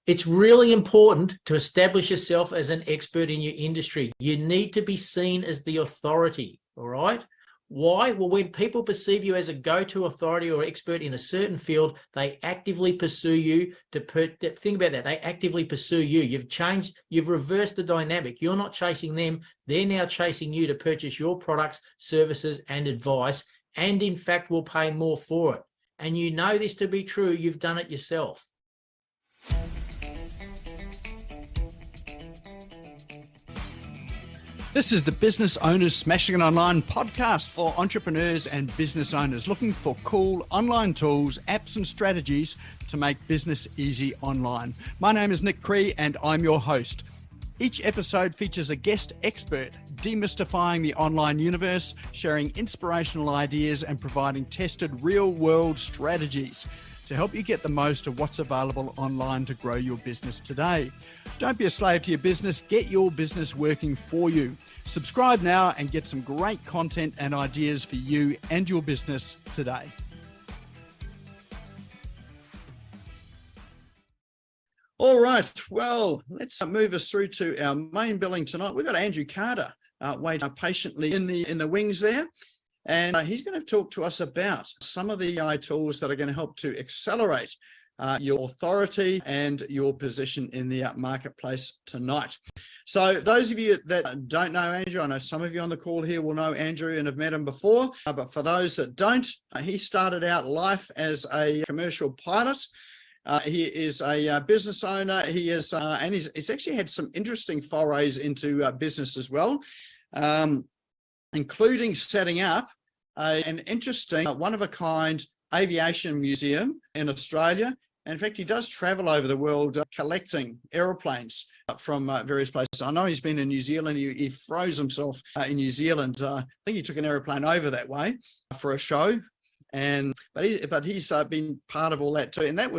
It's really important to establish yourself as an expert in your industry. You need to be seen as the authority, all right? Why? Well, when people perceive you as a go-to authority or expert in a certain field, they actively pursue you think about that. They actively pursue you. You've reversed the dynamic. You're not chasing them. They're now chasing you to purchase your products, services, and advice, and in fact will pay more for it. And you know this to be true. You've done it yourself. This is the Business Owners Smashing It Online podcast for entrepreneurs and business owners looking for cool online tools, apps and strategies to make business easy online. My name is Nick Cree and I'm your host. Each episode features a guest expert demystifying the online universe, sharing inspirational ideas and providing tested real-world strategies to help you get the most of what's available online to grow your business today. Don't be a slave to your business, get your business working for you. Subscribe now and get some great content and ideas for you and your business today. All right, well, let's move us through to our main billing tonight. We've got Andrew Carter waiting patiently in the wings there. And he's going to talk to us about some of the AI tools that are going to help to accelerate your authority and your position in the marketplace tonight. So those of you that don't know Andrew, I know some of you on the call here will know Andrew and have met him before, but for those that don't, he started out life as a commercial pilot. He is a business owner. He is, and he's actually had some interesting forays into business as well. Including setting up an interesting, one-of-a-kind aviation museum in Australia. And in fact, he does travel over the world collecting aeroplanes from various places. I know he's been in New Zealand. He froze himself in New Zealand. I think he took an aeroplane over that way for a show. But he's been part of all that too. And I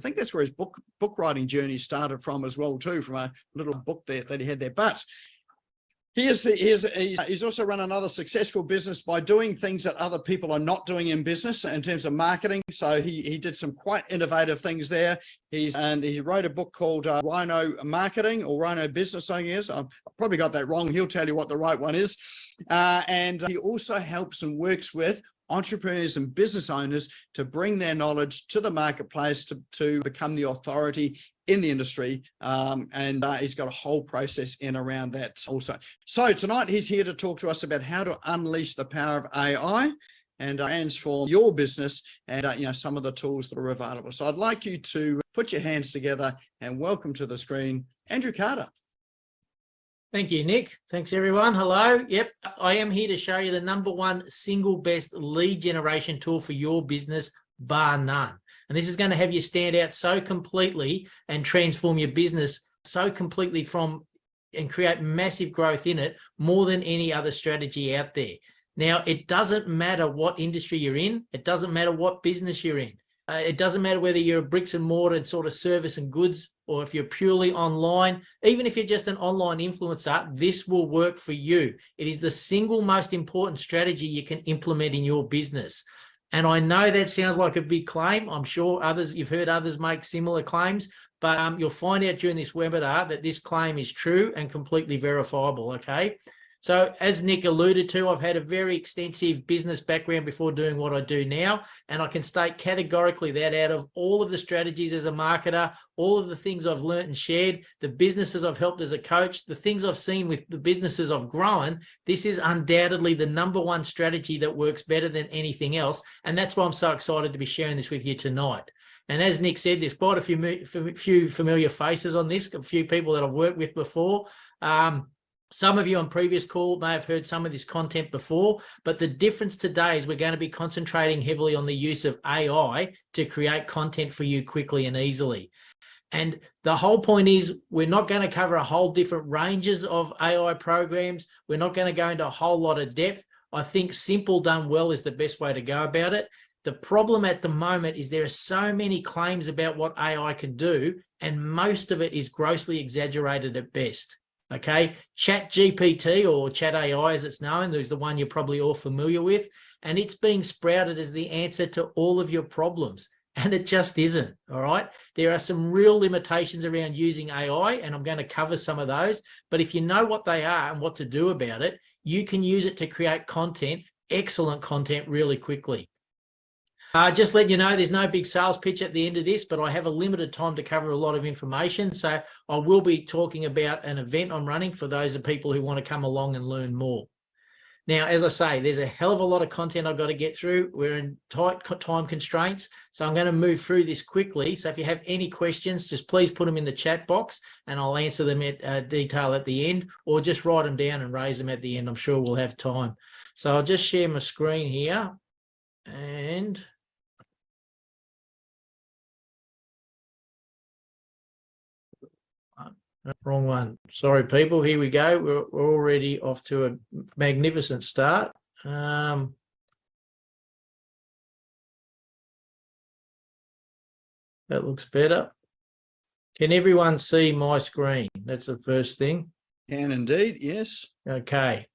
think that's where his book writing journey started from as well too, from a little book there that he had there. But he's also run another successful business by doing things that other people are not doing in business in terms of marketing. So he did some quite innovative things there. He wrote a book called Rhino Marketing or Rhino Business, I guess. I've probably got that wrong. He'll tell you what the right one is. And he also helps and works with entrepreneurs and business owners to bring their knowledge to the marketplace to become the authority in the industry. And he's got a whole process in around that also. So tonight he's here to talk to us about how to unleash the power of AI and transform your business and some of the tools that are available. So I'd like you to put your hands together and welcome to the screen, Andrew Carter. Thank you, Nick. Thanks, everyone. Hello. Yep, I am here to show you the number one single best lead generation tool for your business, bar none. And this is going to have you stand out so completely and transform your business so completely and create massive growth in it more than any other strategy out there. Now, it doesn't matter what industry you're in. It doesn't matter what business you're in. It doesn't matter whether you're a bricks and mortar sort of service and goods, or if you're purely online. Even if you're just an online influencer, this will work for you. It is the single most important strategy you can implement in your business. And I know that sounds like a big claim. I'm sure you've heard others make similar claims, but you'll find out during this webinar that this claim is true and completely verifiable, okay? So as Nick alluded to, I've had a very extensive business background before doing what I do now, and I can state categorically that out of all of the strategies as a marketer, all of the things I've learned and shared, the businesses I've helped as a coach, the things I've seen with the businesses I've grown, this is undoubtedly the number one strategy that works better than anything else, and that's why I'm so excited to be sharing this with you tonight. And as Nick said, there's quite a few familiar faces on this, a few people that I've worked with before. Some of you on previous call may have heard some of this content before, but the difference today is we're going to be concentrating heavily on the use of AI to create content for you quickly and easily. And the whole point is we're not going to cover a whole different ranges of AI programs. We're not going to go into a whole lot of depth. I think simple done well is the best way to go about it. The problem at the moment is there are so many claims about what AI can do, and most of it is grossly exaggerated at best. Okay, ChatGPT or Chat AI as it's known, there's the one you're probably all familiar with, and it's being sprouted as the answer to all of your problems. And it just isn't, all right? There are some real limitations around using AI, and I'm going to cover some of those. But if you know what they are and what to do about it, you can use it to create content, excellent content, really quickly. Just let you know, there's no big sales pitch at the end of this, but I have a limited time to cover a lot of information. So I will be talking about an event I'm running for those of people who want to come along and learn more. Now, as I say, there's a hell of a lot of content I've got to get through. We're in tight time constraints, so I'm going to move through this quickly. So if you have any questions, just please put them in the chat box and I'll answer them at detail at the end, or just write them down and raise them at the end. I'm sure we'll have time. So I'll just share my screen here and... Wrong one. Sorry, people. Here we go. We're already off to a magnificent start. That looks better. Can everyone see my screen? That's the first thing. Can indeed, yes. Okay.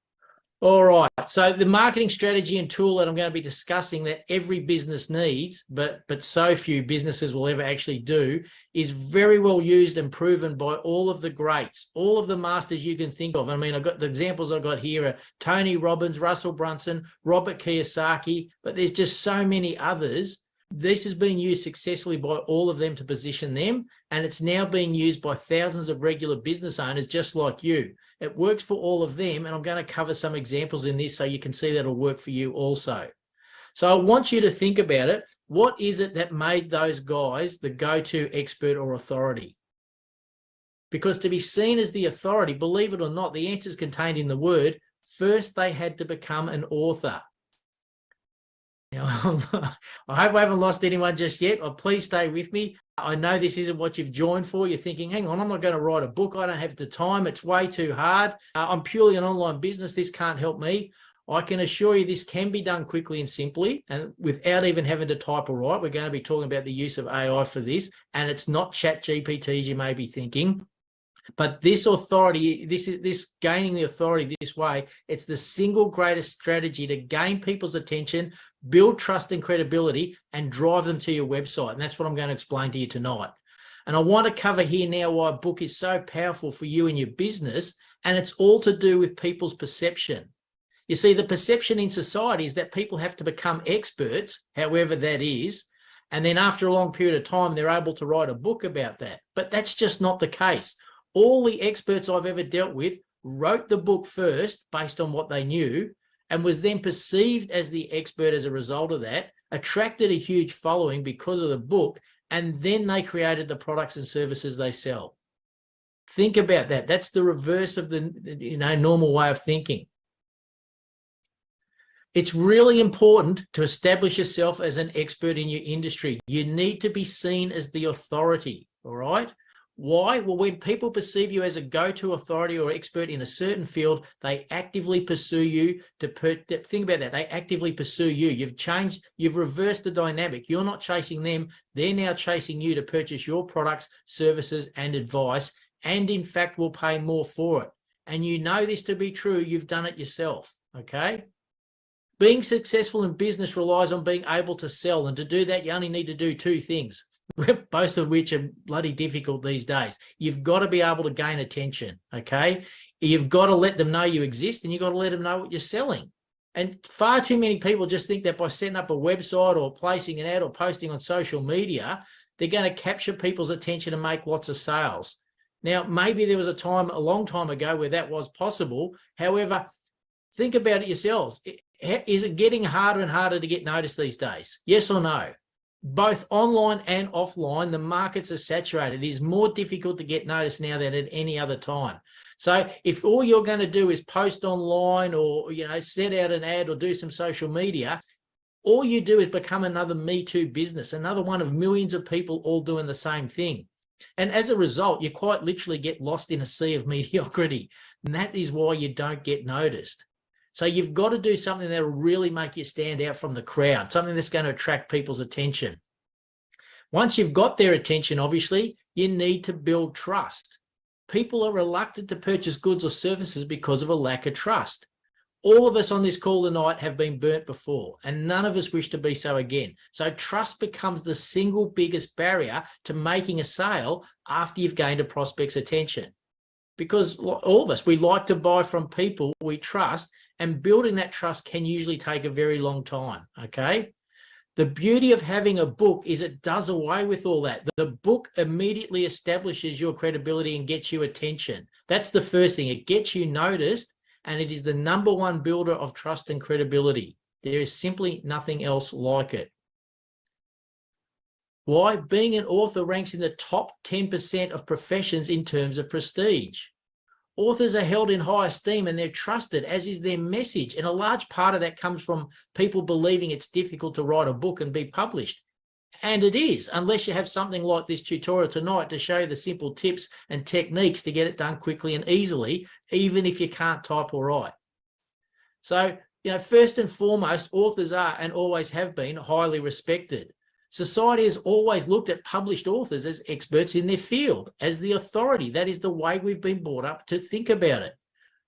All right. So the marketing strategy and tool that I'm going to be discussing that every business needs, but so few businesses will ever actually do, is very well used and proven by all of the greats, all of the masters you can think of. I mean, I've got the examples I've got here are Tony Robbins, Russell Brunson, Robert Kiyosaki, but there's just so many others. This is being used successfully by all of them to position them, and it's now being used by thousands of regular business owners just like you. It works for all of them, and I'm going to cover some examples in this so you can see that it'll work for you also. So I want you to think about it. What is it that made those guys the go-to expert or authority? Because to be seen as the authority, believe it or not, the answer is contained in the word. First, they had to become an author. Now, I hope I haven't lost anyone just yet. Please stay with me. I know this isn't what you've joined for. You're thinking, hang on, I'm not going to write a book. I don't have the time. It's way too hard. I'm purely an online business. This can't help me. I can assure you this can be done quickly and simply and without even having to type or write. We're going to be talking about the use of AI for this, and it's not ChatGPT as you may be thinking. But this authority, this gaining the authority this way, it's the single greatest strategy to gain people's attention, build trust and credibility, and drive them to your website. And that's what I'm going to explain to you tonight. And I want to cover here now why a book is so powerful for you and your business, and it's all to do with people's perception. You see, the perception in society is that people have to become experts, however that is, and then after a long period of time, they're able to write a book about that. But that's just not the case. All the experts I've ever dealt with wrote the book first based on what they knew and was then perceived as the expert as a result of that, attracted a huge following because of the book, and then they created the products and services they sell. Think about that. That's the reverse of the normal way of thinking. It's really important to establish yourself as an expert in your industry. You need to be seen as the authority, all right? Why? Well, when people perceive you as a go-to authority or expert in a certain field, they actively pursue you think about that. They actively pursue you. You've reversed the dynamic. You're not chasing them. They're now chasing you to purchase your products, services, and advice, and in fact will pay more for it. And you know this to be true. You've done it yourself, okay? Being successful in business relies on being able to sell, and to do that, you only need to do two things, both of which are bloody difficult these days. You've got to be able to gain attention, okay? You've got to let them know you exist, and you've got to let them know what you're selling. And far too many people just think that by setting up a website or placing an ad or posting on social media, they're going to capture people's attention and make lots of sales. Now, maybe there was a time, a long time ago, where that was possible. However, think about it yourselves. Is it getting harder and harder to get noticed these days? Yes or no? Both online and offline, the markets are saturated. It is more difficult to get noticed now than at any other time. So if all you're going to do is post online or, set out an ad or do some social media, all you do is become another Me Too business, another one of millions of people all doing the same thing. And as a result, you quite literally get lost in a sea of mediocrity. And that is why you don't get noticed. So you've got to do something that will really make you stand out from the crowd, something that's going to attract people's attention. Once you've got their attention, obviously, you need to build trust. People are reluctant to purchase goods or services because of a lack of trust. All of us on this call tonight have been burnt before, and none of us wish to be so again. So trust becomes the single biggest barrier to making a sale after you've gained a prospect's attention. Because all of us, we like to buy from people we trust, and building that trust can usually take a very long time, okay? The beauty of having a book is it does away with all that. The book immediately establishes your credibility and gets you attention. That's the first thing. It gets you noticed, and it is the number one builder of trust and credibility. There is simply nothing else like it. Why? Being an author ranks in the top 10% of professions in terms of prestige. Authors are held in high esteem and they're trusted, as is their message. And a large part of that comes from people believing it's difficult to write a book and be published. And it is, unless you have something like this tutorial tonight to show you the simple tips and techniques to get it done quickly and easily, even if you can't type or write. So, first and foremost, authors are and always have been highly respected. Society has always looked at published authors as experts in their field, as the authority. That is the way we've been brought up to think about it.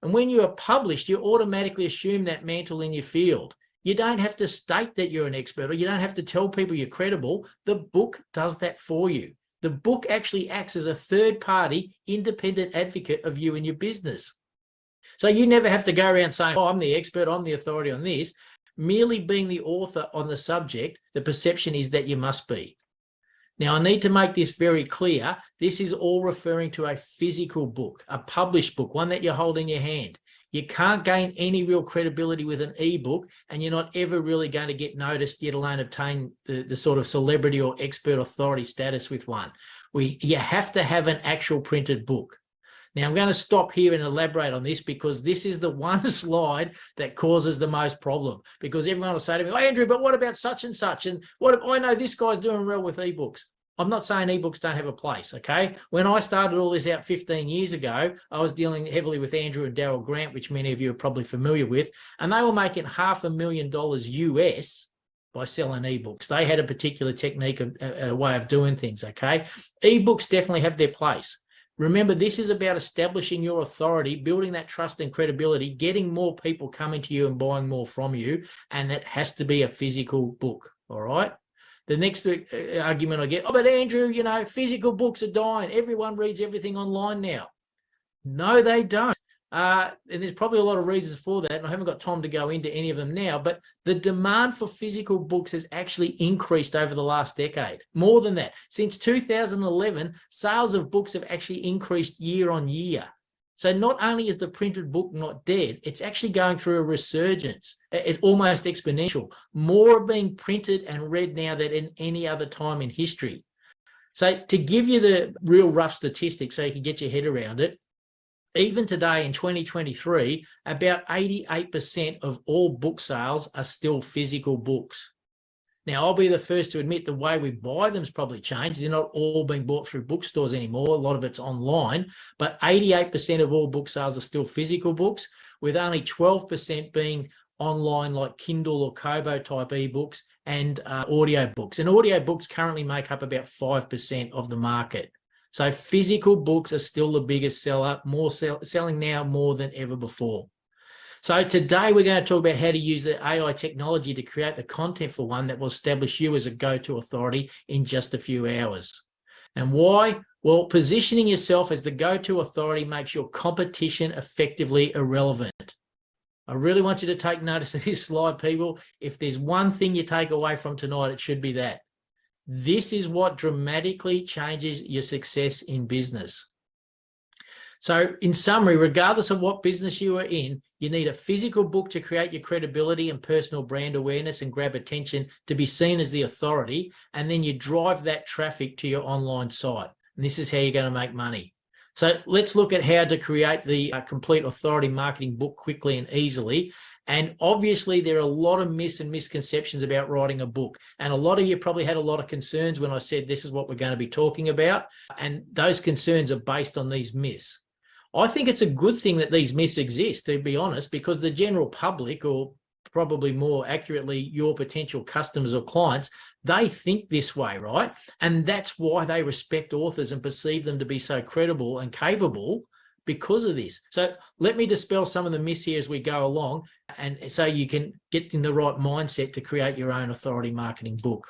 And when you are published, you automatically assume that mantle in your field. You don't have to state that you're an expert, or you don't have to tell people you're credible. The book does that for you. The book actually acts as a third-party independent advocate of you and your business. So you never have to go around saying, oh, I'm the expert, I'm the authority on this. Merely being the author on the subject, the perception is that you must be. Now, I need to make this very clear. This is all referring to a physical book, a published book, one that you hold in your hand. You can't gain any real credibility with an ebook, and you're not ever really going to get noticed, yet alone obtain the sort of celebrity or expert authority status with one. You have to have an actual printed book. Now, I'm going to stop here and elaborate on this, because this is the one slide that causes the most problem, because everyone will say to me, oh, Andrew, but what about such and such? And what I know this guy's doing well with ebooks. I'm not saying ebooks don't have a place, okay? When I started all this out 15 years ago, I was dealing heavily with Andrew and Daryl Grant, which many of you are probably familiar with, and they were making $500,000 US by selling ebooks. They had a particular technique, a way of doing things, okay? Ebooks definitely have their place. Remember, this is about establishing your authority, building that trust and credibility, getting more people coming to you and buying more from you, and that has to be a physical book, all right? The next argument I get, oh, but Andrew, physical books are dying. Everyone reads everything online now. No, they don't. And there's probably a lot of reasons for that, and I haven't got time to go into any of them now, but the demand for physical books has actually increased over the last decade. More than that, since 2011, sales of books have actually increased year on year. So not only is the printed book not dead, it's actually going through a resurgence. It's almost exponential. More are being printed and read now than in any other time in history. So to give you the real rough statistics so you can get your head around it, even today in 2023, about 88% of all book sales are still physical books. Now, I'll be the first to admit the way we buy them has probably changed. They're not all being bought through bookstores anymore. A lot of it's online, but 88% of all book sales are still physical books, with only 12% being online, like Kindle or Kobo type ebooks, and audio books. And audio books currently make up about 5% of the market. So physical books are still the biggest seller, selling now more than ever before. So today we're going to talk about how to use the AI technology to create the content for one that will establish you as a go-to authority in just a few hours. And why? Well, positioning yourself as the go-to authority makes your competition effectively irrelevant. I really want you to take notice of this slide, people. If there's one thing you take away from tonight, it should be that. This is what dramatically changes your success in business. So in summary, regardless of what business you are in, you need a physical book to create your credibility and personal brand awareness and grab attention to be seen as the authority. And then you drive that traffic to your online site. And this is how you're going to make money. So let's look at how to create the complete authority marketing book quickly and easily. And obviously, there are a lot of myths and misconceptions about writing a book. And a lot of you probably had a lot of concerns when I said this is what we're going to be talking about. And those concerns are based on these myths. I think it's a good thing that these myths exist, to be honest, because the general public, or probably more accurately, your potential customers or clients, they think this way, right? And that's why they respect authors and perceive them to be so credible and capable, because of this. So let me dispel some of the myths here as we go along, and so you can get in the right mindset to create your own authority marketing book.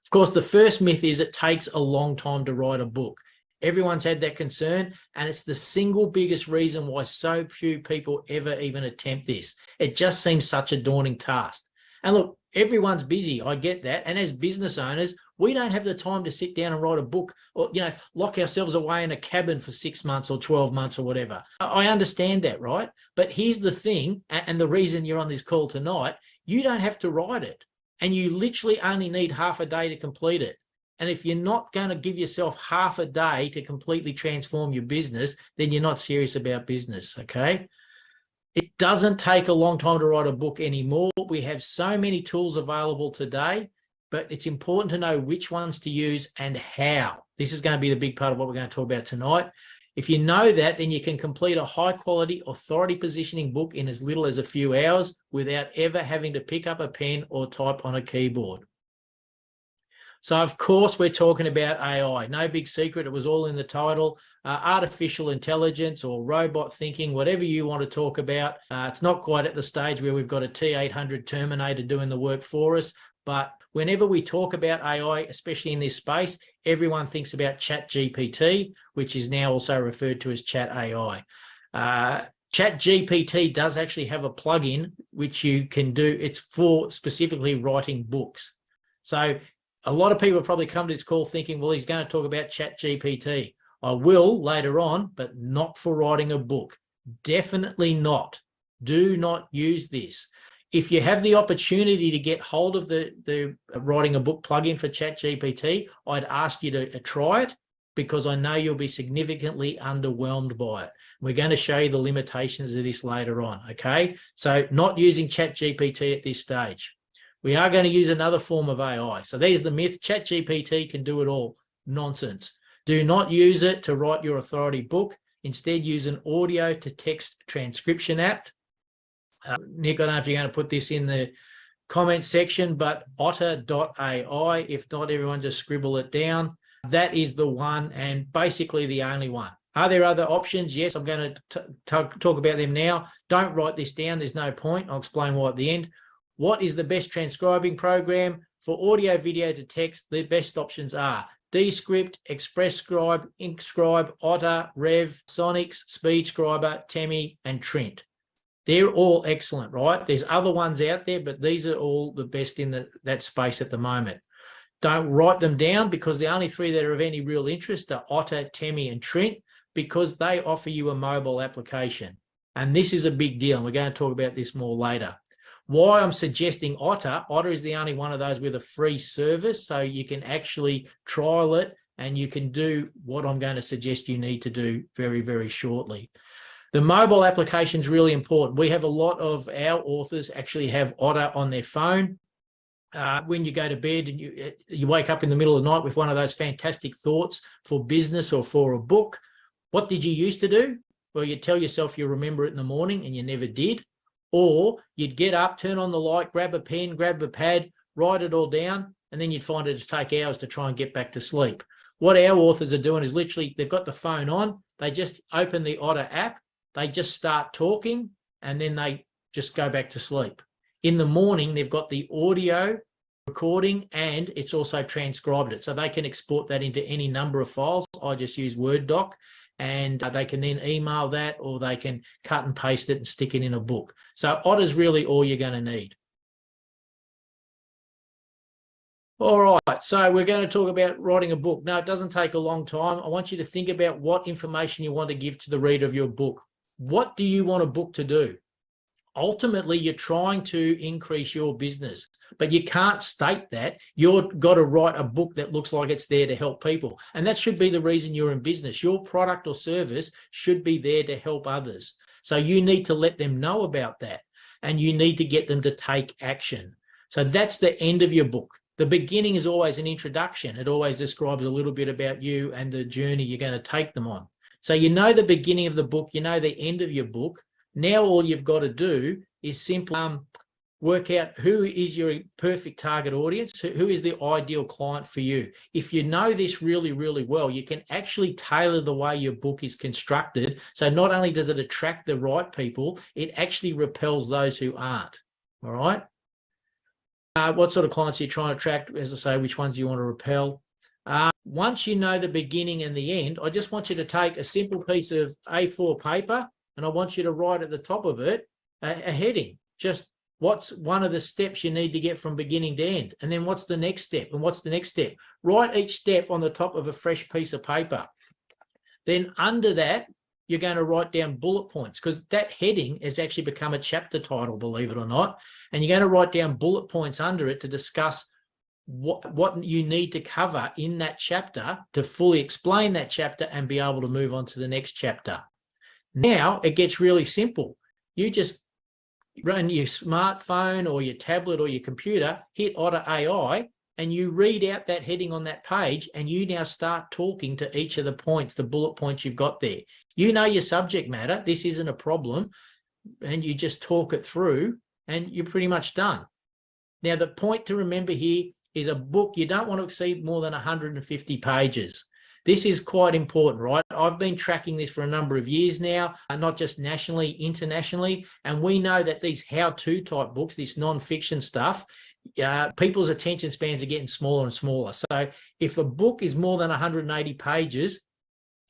Of course, the first myth is it takes a long time to write a book. Everyone's had that concern, and it's the single biggest reason why so few people ever even attempt this. It just seems such a daunting task. And look, everyone's busy. I get that. And as business owners, we don't have the time to sit down and write a book or, lock ourselves away in a cabin for 6 months or 12 months or whatever. I understand that, right? But here's the thing, and the reason you're on this call tonight, you don't have to write it. And you literally only need half a day to complete it. And if you're not going to give yourself half a day to completely transform your business, then you're not serious about business, okay? It doesn't take a long time to write a book anymore. We have so many tools available today, but it's important to know which ones to use and how. This is going to be the big part of what we're going to talk about tonight. If you know that, then you can complete a high-quality authority positioning book in as little as a few hours without ever having to pick up a pen or type on a keyboard. So, of course, we're talking about AI. No big secret. It was all in the title. Artificial intelligence or robot thinking, whatever you want to talk about. It's not quite at the stage where we've got a T800 Terminator doing the work for us. But whenever we talk about AI, especially in this space, everyone thinks about ChatGPT, which is now also referred to as Chat AI. ChatGPT does actually have a plugin which you can do. It's for specifically writing books. So a lot of people probably come to this call thinking, well, he's going to talk about ChatGPT. I will later on, but not for writing a book. Definitely not. Do not use this. If you have the opportunity to get hold of the writing a book plugin for ChatGPT, I'd ask you to try it, because I know you'll be significantly underwhelmed by it. We're going to show you the limitations of this later on, okay? So not using ChatGPT at this stage. We are going to use another form of AI. So there's the myth. ChatGPT can do it all. Nonsense. Do not use it to write your authority book. Instead, use an audio to text transcription app. Nick, I don't know if you're going to put this in the comment section, but otter.ai. If not, everyone just scribble it down. That is the one, and basically the only one. Are there other options? Yes, I'm going to talk about them now. Don't write this down. There's no point. I'll explain why at the end. What is the best transcribing program? For audio, video to text, the best options are Descript, ExpressScribe, InkScribe, Otter, Rev, Sonics, SpeedScriber, Temi, and Trent. They're all excellent, right? There's other ones out there, but these are all the best in that space at the moment. Don't write them down, because the only three that are of any real interest are Otter, Temi, and Trent, because they offer you a mobile application. And this is a big deal. And we're going to talk about this more later. Why I'm suggesting Otter is the only one of those with a free service, so you can actually trial it and you can do what I'm going to suggest you need to do very, very shortly. The mobile application is really important. We have a lot of our authors actually have Otter on their phone. When you go to bed and you wake up in the middle of the night with one of those fantastic thoughts for business or for a book, what did you used to do? Well, you tell yourself you remember it in the morning, and you never did. Or you'd get up, turn on the light, grab a pen, grab a pad, write it all down, and then you'd find it'd take hours to try and get back to sleep. What our authors are doing is literally, they've got the phone on, they just open the Otter app, they just start talking, and then they just go back to sleep. In the morning, they've got the audio recording, and it's also transcribed it. So they can export that into any number of files. I just use Word doc, and they can then email that, or they can cut and paste it and stick it in a book. So Otter's really all you're going to need. All right, so we're going to talk about writing a book. No, it doesn't take a long time. I want you to think about what information you want to give to the reader of your book. What do you want a book to do? Ultimately, you're trying to increase your business, but you can't state that. You've got to write a book that looks like it's there to help people. And that should be the reason you're in business. Your product or service should be there to help others. So you need to let them know about that, and you need to get them to take action. So that's the end of your book. The beginning is always an introduction. It always describes a little bit about you and the journey you're going to take them on. So you know the beginning of the book, you know the end of your book. Now all you've got to do is simply work out who is your perfect target audience, who is the ideal client for you. If you know this really, really well, you can actually tailor the way your book is constructed. So not only does it attract the right people, it actually repels those who aren't. All right. What sort of clients are you trying to attract? As I say, which ones do you want to repel? Once you know the beginning and the end, I just want you to take a simple piece of A4 paper and I want you to write at the top of it a heading. Just what's one of the steps you need to get from beginning to end? And then what's the next step? And what's the next step? Write each step on the top of a fresh piece of paper. Then under that, you're going to write down bullet points, because that heading has actually become a chapter title, believe it or not. And you're going to write down bullet points under it to discuss what you need to cover in that chapter to fully explain that chapter and be able to move on to the next chapter. Now it gets really simple. You just run your smartphone or your tablet or your computer, hit Otter AI, and you read out that heading on that page, and you now start talking to each of the points, the bullet points you've got there. You know your subject matter. This isn't a problem. And you just talk it through and you're pretty much done. Now, the point to remember here is a book, you don't want to exceed more than 150 pages. This is quite important, right? I've been tracking this for a number of years now, not just nationally, internationally. And we know that these how-to type books, this non-fiction stuff, people's attention spans are getting smaller and smaller. So if a book is more than 180 pages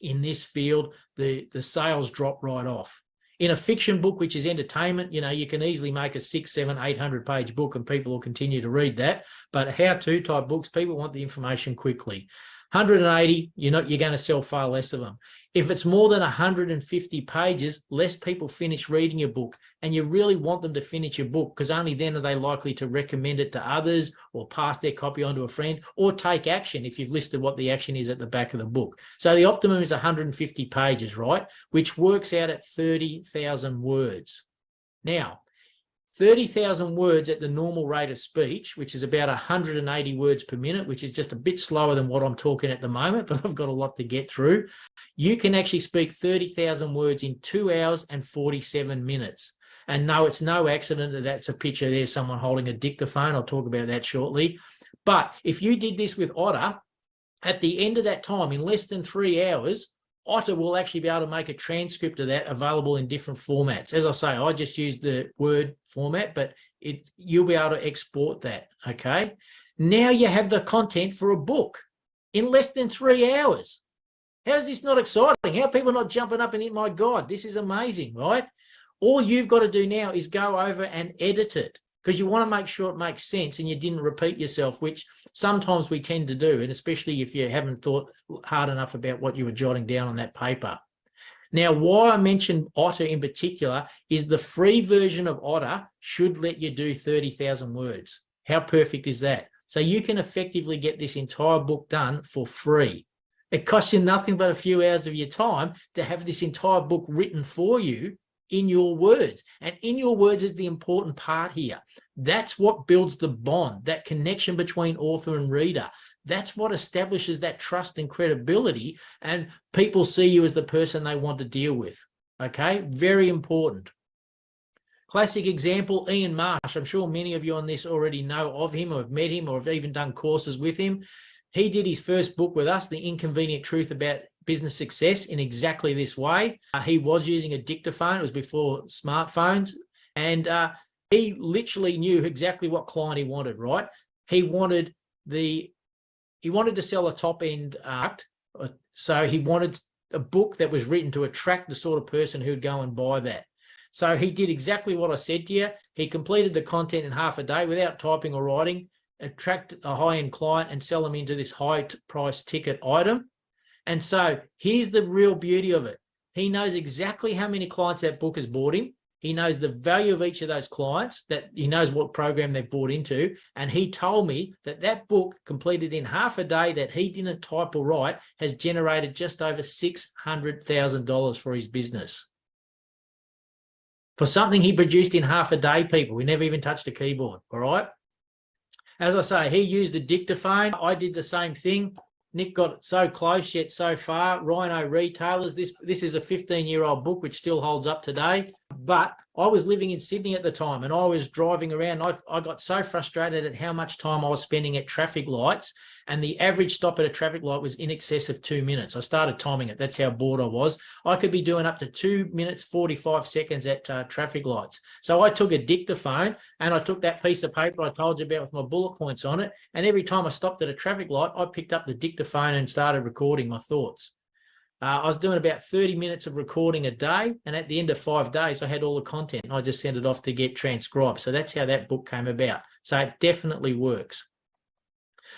in this field, the sales drop right off. In a fiction book, which is entertainment, you can easily make a 600, 700, 800 page book and people will continue to read that. But how-to type books, people want the information quickly. 180, you're going to sell far less of them. If it's more than 150 pages, less people finish reading your book, and you really want them to finish your book, because only then are they likely to recommend it to others or pass their copy on to a friend or take action if you've listed what the action is at the back of the book. So the optimum is 150 pages, right? Which works out at 30,000 words. Now, 30,000 words at the normal rate of speech, which is about 180 words per minute, which is just a bit slower than what I'm talking at the moment, but I've got a lot to get through. You can actually speak 30,000 words in 2 hours and 47 minutes. And no, it's no accident that that's a picture there, someone holding a dictaphone. I'll talk about that shortly. But if you did this with Otter, at the end of that time, in less than 3 hours, Otter will actually be able to make a transcript of that available in different formats. As I say, I just use the Word format, but you'll be able to export that, okay? Now you have the content for a book in less than 3 hours. How is this not exciting? How are people not jumping up and think, my God, this is amazing, right? All you've got to do now is go over and edit it, because you want to make sure it makes sense and you didn't repeat yourself, which sometimes we tend to do, and especially if you haven't thought hard enough about what you were jotting down on that paper. Now, why I mentioned Otter in particular is the free version of Otter should let you do 30,000 words. How perfect is that? So you can effectively get this entire book done for free. It costs you nothing but a few hours of your time to have this entire book written for you in your words. And in your words is the important part here. That's what builds the bond, that connection between author and reader. That's what establishes that trust and credibility, and people see you as the person they want to deal with. Okay, very important. Classic example, Ian Marsh. I'm sure many of you on this already know of him or have met him or have even done courses with him. He did his first book with us, The Inconvenient Truth About Business Success, in exactly this way. He was using a dictaphone. It was before smartphones. And he literally knew exactly what client he wanted, right? He wanted to sell a top-end art. So he wanted a book that was written to attract the sort of person who would go and buy that. So he did exactly what I said to you. He completed the content in half a day without typing or writing, attract a high-end client and sell them into this high-price ticket item. And so here's the real beauty of it. He knows exactly how many clients that book has bought him. He knows the value of each of those clients, that he knows what program they've bought into. And he told me that that book completed in half a day that he didn't type or write has generated just over $600,000 for his business. For something he produced in half a day, people. We never even touched a keyboard, all right? As I say, he used a dictaphone. I did the same thing. Nick got so close yet so far. Rhino Retailers. This is a 15-year-old book which still holds up today. But I was living in Sydney at the time and I was driving around. I got so frustrated at how much time I was spending at traffic lights, and the average stop at a traffic light was in excess of 2 minutes. I started timing it. That's how bored I was. I could be doing up to 2 minutes, 45 seconds at traffic lights. So I took a dictaphone and I took that piece of paper I told you about with my bullet points on it. And every time I stopped at a traffic light, I picked up the dictaphone and started recording my thoughts. I was doing about 30 minutes of recording a day, and at the end of 5 days, I had all the content. I just sent it off to get transcribed. So that's how that book came about. So it definitely works.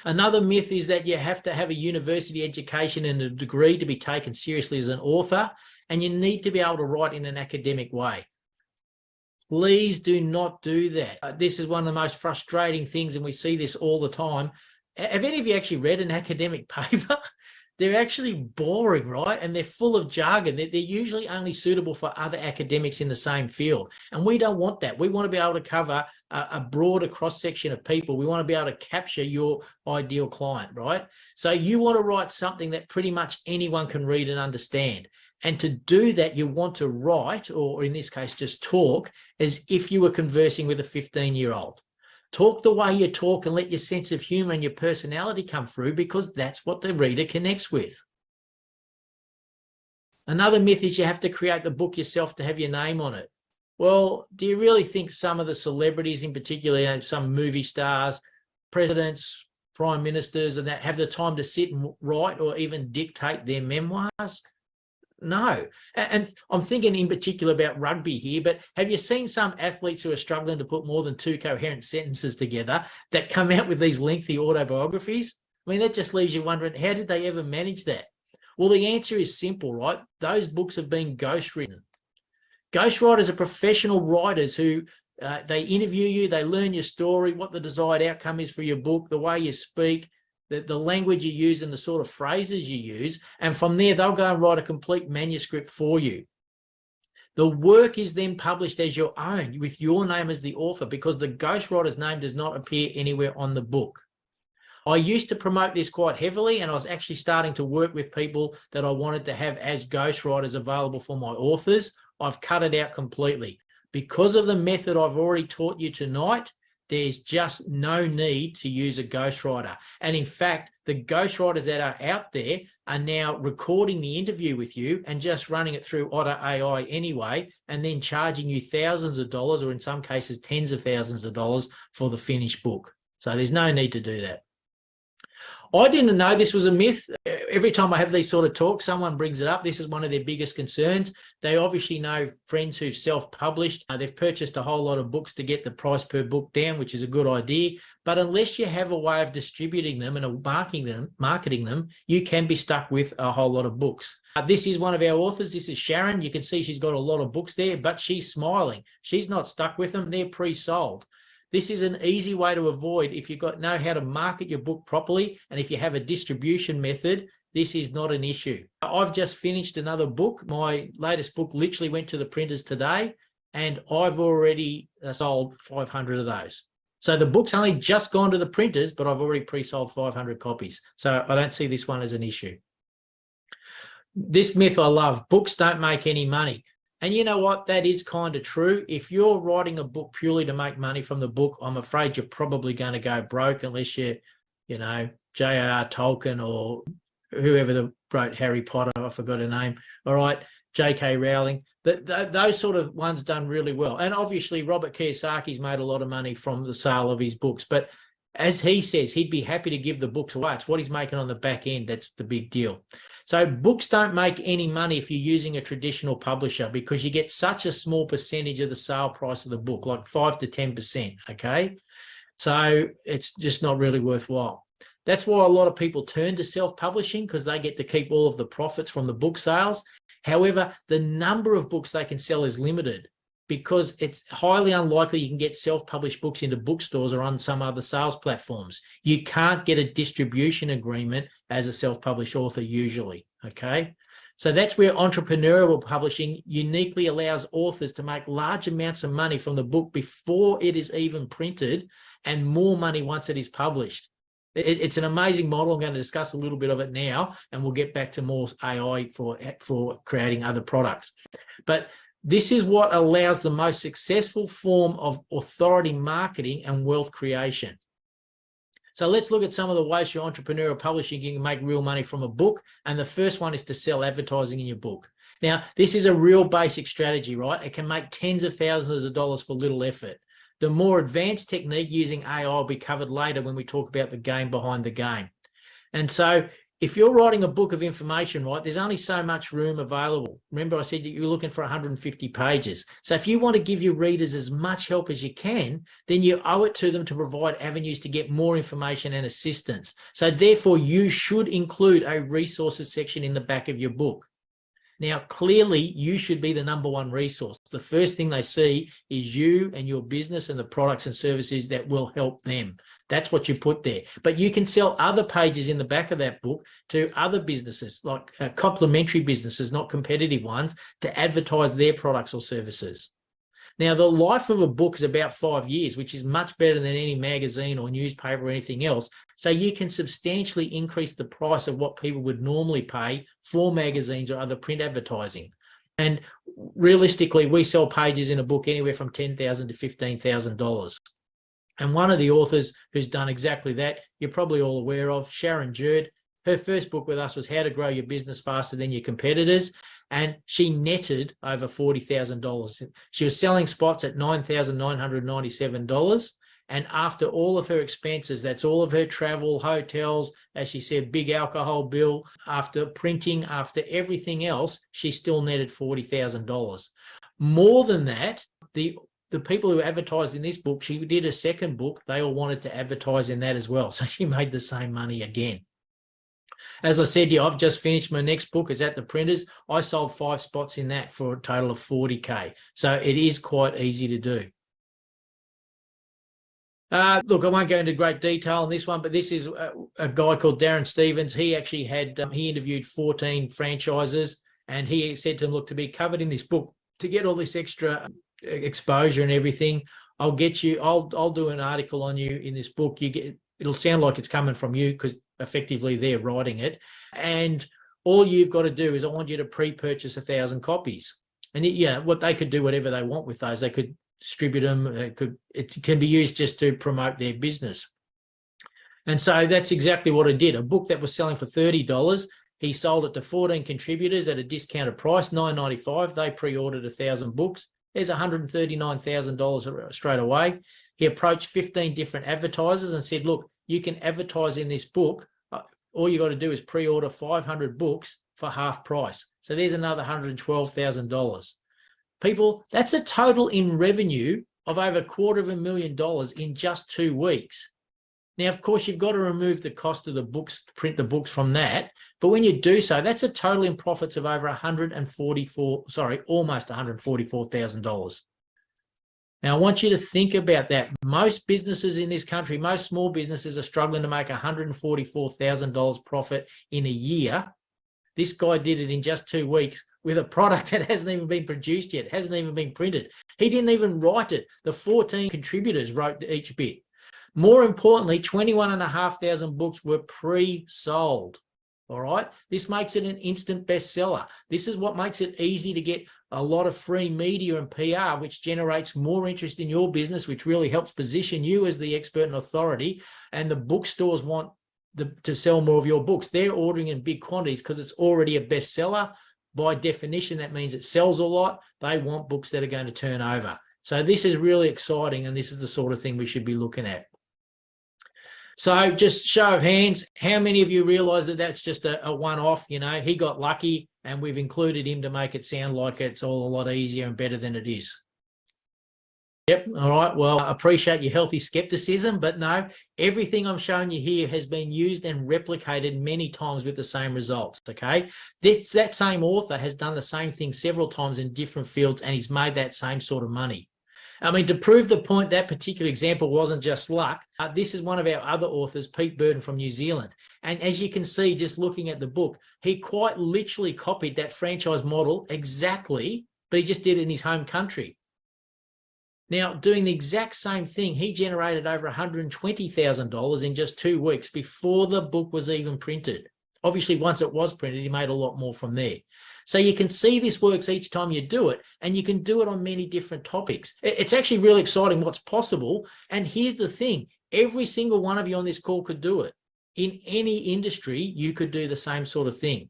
Another myth is that you have to have a university education and a degree to be taken seriously as an author, and you need to be able to write in an academic way. Please do not do that. This is one of the most frustrating things, and we see this all the time. Have any of you actually read an academic paper? They're actually boring, right? And they're full of jargon. They're usually only suitable for other academics in the same field. And we don't want that. We want to be able to cover a broader cross-section of people. We want to be able to capture your ideal client, right? So you want to write something that pretty much anyone can read and understand. And to do that, you want to write, or in this case, just talk, as if you were conversing with a 15-year-old. Talk the way you talk and let your sense of humor and your personality come through, because that's what the reader connects with. Another myth is you have to create the book yourself to have your name on it. Well, do you really think some of the celebrities in particular, some movie stars, presidents, prime ministers, and that have the time to sit and write or even dictate their memoirs? No. And I'm thinking in particular about rugby here, but have you seen some athletes who are struggling to put more than 2 coherent sentences together that come out with these lengthy autobiographies? I mean, that just leaves you wondering, how did they ever manage that? Well, the answer is simple, right? Those books have been ghostwritten. Ghostwriters are professional writers who they interview you, they learn your story, what the desired outcome is for your book, the way you speak, the language you use and the sort of phrases you use, and from there they'll go and write a complete manuscript for you. The work is then published as your own with your name as the author, because the ghostwriter's name does not appear anywhere on the book. I used to promote this quite heavily, and I was actually starting to work with people that I wanted to have as ghostwriters available for my authors. I've cut it out completely. Because of the method I've already taught you tonight, there's just no need to use a ghostwriter. And in fact, the ghostwriters that are out there are now recording the interview with you and just running it through Otter AI anyway, and then charging you thousands of dollars, or in some cases, tens of thousands of dollars for the finished book. So there's no need to do that. I didn't know this was a myth. Every time I have these sort of talks, someone brings it up. This is one of their biggest concerns. They obviously know friends who've self-published. They've purchased a whole lot of books to get the price per book down, which is a good idea. But unless you have a way of distributing them and marketing them, you can be stuck with a whole lot of books. This is one of our authors. This is Sharon. You can see she's got a lot of books there, but she's smiling. She's not stuck with them. They're pre-sold. This is an easy way to avoid if you've know how to market your book properly, and if you have a distribution method, this is not an issue. I've just finished another book. My latest book literally went to the printers today, and I've already sold 500 of those. So the book's only just gone to the printers, but I've already pre-sold 500 copies. So I don't see this one as an issue. This myth I love: books don't make any money. And you know what? That is kind of true. If you're writing a book purely to make money from the book, I'm afraid you're probably going to go broke, unless you're, J.R.R. Tolkien or whoever wrote Harry Potter. I forgot her name. All right, J.K. Rowling. Those sort of ones done really well. And obviously, Robert Kiyosaki's made a lot of money from the sale of his books. But as he says, he'd be happy to give the books away. It's what he's making on the back end that's the big deal. So books don't make any money if you're using a traditional publisher, because you get such a small percentage of the sale price of the book, like 5 to 10%, okay? So it's just not really worthwhile. That's why a lot of people turn to self-publishing, because they get to keep all of the profits from the book sales. However, the number of books they can sell is limited, because it's highly unlikely you can get self-published books into bookstores or on some other sales platforms. You can't get a distribution agreement as a self-published author usually, okay? So that's where entrepreneurial publishing uniquely allows authors to make large amounts of money from the book before it is even printed, and more money once it is published. It's an amazing model. I'm going to discuss a little bit of it now, and we'll get back to more AI for creating other products. But This is what allows the most successful form of authority marketing and wealth creation. So let's look at some of the ways your entrepreneurial publishing can make real money from a book. And the first one is to sell advertising in your book. Now, this is a real basic strategy, right? It can make tens of thousands of dollars for little effort. The more advanced technique using AI will be covered later when we talk about the game behind the game. And so if you're writing a book of information, right, there's only so much room available. Remember, I said that you're looking for 150 pages. So if you want to give your readers as much help as you can, then you owe it to them to provide avenues to get more information and assistance. So therefore, you should include a resources section in the back of your book. Now, clearly, you should be the number one resource. The first thing they see is you and your business and the products and services that will help them. That's what you put there. But you can sell other pages in the back of that book to other businesses, like complementary businesses, not competitive ones, to advertise their products or services. Now, the life of a book is about 5 years, which is much better than any magazine or newspaper or anything else. So you can substantially increase the price of what people would normally pay for magazines or other print advertising. And realistically, we sell pages in a book anywhere from $10,000 to $15,000. And one of the authors who's done exactly that, you're probably all aware of, Sharon Jerd. Her first book with us was How to Grow Your Business Faster Than Your Competitors. And she netted over $40,000. She was selling spots at $9,997. And after all of her expenses, that's all of her travel, hotels, as she said, big alcohol bill, after printing, after everything else, she still netted $40,000. More than that, the people who advertised in this book, she did a second book, they all wanted to advertise in that as well. So she made the same money again. As I said to you, I've just finished my next book. It's at the printers. I sold 5 spots in that for a total of $40K. So it is quite easy to do. Look, I won't go into great detail on this one, but this is a guy called Darren Stevens. He actually had, he interviewed 14 franchises, and he said to them, look, to be covered in this book, to get all this extra exposure and everything, I'll get you, I'll do an article on you in this book. It'll sound like it's coming from you because effectively they're writing it. And all you've got to do is I want you to pre-purchase 1,000 copies. And what they could do whatever they want with those. They could distribute them. It can be used just to promote their business. And so that's exactly what I did. A book that was selling for $30, he sold it to 14 contributors at a discounted price, $9.95. They pre-ordered 1,000 books. There's $139,000 straight away. He approached 15 different advertisers and said, look, you can advertise in this book. All you got to do is pre-order 500 books for half price. So there's another $112,000. People, that's a total in revenue of over $250,000 in just 2 weeks. Now, of course, you've got to remove the cost of the books, print the books from that. But when you do so, that's a total in profits of over almost $144,000. Now, I want you to think about that. Most businesses in this country, most small businesses are struggling to make $144,000 profit in a year. This guy did it in just 2 weeks with a product that hasn't even been produced yet, hasn't even been printed. He didn't even write it. The 14 contributors wrote each bit. More importantly, 21,500 books were pre-sold. All right. This makes it an instant bestseller. This is what makes it easy to get a lot of free media and PR, which generates more interest in your business, which really helps position you as the expert and authority. And the bookstores want to sell more of your books. They're ordering in big quantities because it's already a bestseller. By definition, that means it sells a lot. They want books that are going to turn over. So this is really exciting, and this is the sort of thing we should be looking at. So just show of hands, how many of you realize that that's just a one-off? He got lucky, and we've included him to make it sound like it's all a lot easier and better than it is. Yep. All right. Well, I appreciate your healthy skepticism, but no, everything I'm showing you here has been used and replicated many times with the same results. Okay. That same author has done the same thing several times in different fields, and he's made that same sort of money. I mean, to prove the point, that particular example wasn't just luck. This is one of our other authors, Pete Burton from New Zealand. And as you can see, just looking at the book, he quite literally copied that franchise model exactly, but he just did it in his home country. Now, doing the exact same thing, he generated over $120,000 in just 2 weeks before the book was even printed. Obviously, once it was printed, he made a lot more from there. So you can see this works each time you do it, and you can do it on many different topics. It's actually really exciting what's possible. And here's the thing, every single one of you on this call could do it. In any industry, you could do the same sort of thing.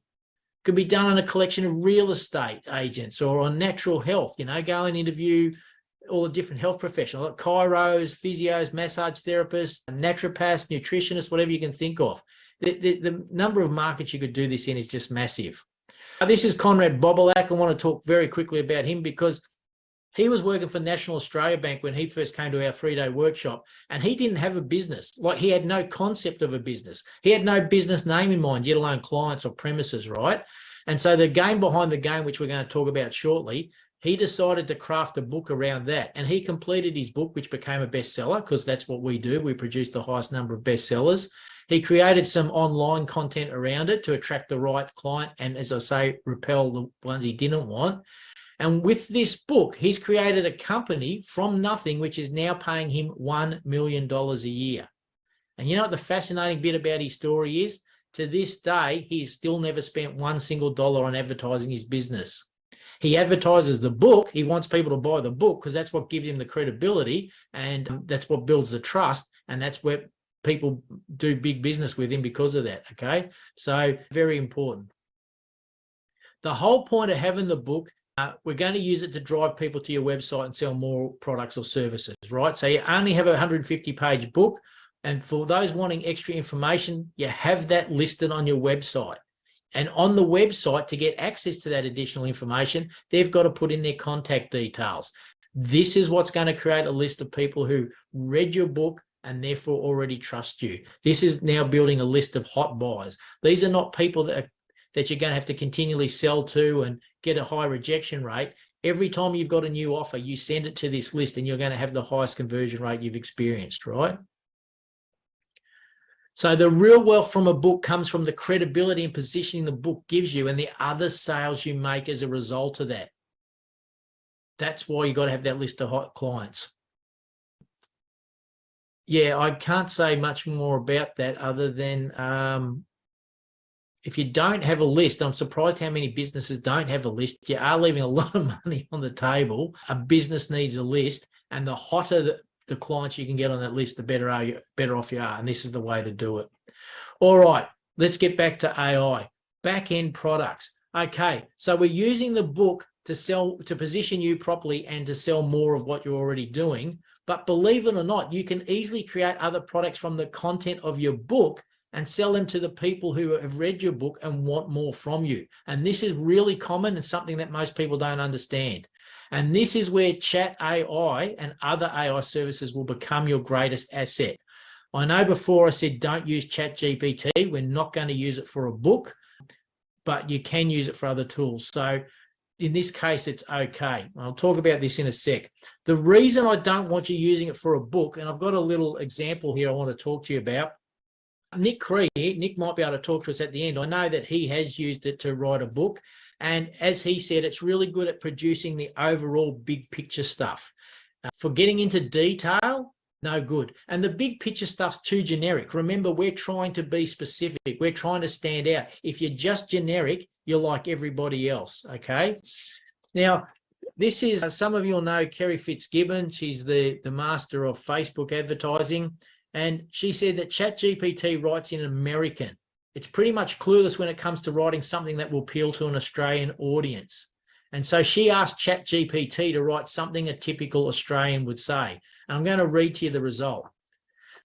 Could be done on a collection of real estate agents or on natural health, go and interview all the different health professionals, like chiros, physios, massage therapists, naturopaths, nutritionists, whatever you can think of. The number of markets you could do this in is just massive. This is Conrad Bobolak. I want to talk very quickly about him because he was working for National Australia Bank when he first came to our 3-day workshop, and he didn't have a business. Like, he had no concept of a business. He had no business name in mind, let alone clients or premises, right? And so the game behind the game, which we're going to talk about shortly, he decided to craft a book around that. And he completed his book, which became a bestseller, because that's what we do. We produce the highest number of bestsellers. He created some online content around it to attract the right client and, as I say, repel the ones he didn't want. And with this book, he's created a company from nothing, which is now paying him $1 million a year. And you know what the fascinating bit about his story is? To this day, he's still never spent one single dollar on advertising his business. He advertises the book. He wants people to buy the book because that's what gives him the credibility, and that's what builds the trust, and that's where people do big business with him because of that, okay? So very important. The whole point of having the book, we're going to use it to drive people to your website and sell more products or services, right? So you only have a 150-page book, and for those wanting extra information, you have that listed on your website. And on the website, to get access to that additional information, they've got to put in their contact details. This is what's going to create a list of people who read your book and therefore already trust you. This is now building a list of hot buyers. These are not people that you're going to have to continually sell to and get a high rejection rate. Every time you've got a new offer, you send it to this list and you're going to have the highest conversion rate you've experienced, right? So the real wealth from a book comes from the credibility and positioning the book gives you and the other sales you make as a result of that. That's why you got to have that list of hot clients. Yeah, I can't say much more about that other than if you don't have a list, I'm surprised how many businesses don't have a list. You are leaving a lot of money on the table. A business needs a list, and the hotter the clients you can get on that list, the better off you are. And this is the way to do it. All right, let's get back to AI. Back-end products. Okay, so we're using the book to position you properly and to sell more of what you're already doing. But believe it or not, you can easily create other products from the content of your book and sell them to the people who have read your book and want more from you. And this is really common and something that most people don't understand. And this is where Chat AI and other AI services will become your greatest asset. I know before I said don't use ChatGPT. We're not going to use it for a book, but you can use it for other tools. So in this case, it's okay. I'll talk about this in a sec. The reason I don't want you using it for a book, and I've got a little example here I want to talk to you about. Nick Cree, Nick might be able to talk to us at the end. I know that he has used it to write a book. And as he said, it's really good at producing the overall big picture stuff. For getting into detail, no good. And the big picture stuff's too generic. Remember, we're trying to be specific. We're trying to stand out. If you're just generic, you're like everybody else, okay? Now, this is, some of you will know Kerry Fitzgibbon. She's the master of Facebook advertising. And she said that ChatGPT writes in American. It's pretty much clueless when it comes to writing something that will appeal to an Australian audience. And so she asked ChatGPT to write something a typical Australian would say. And I'm going to read to you the result.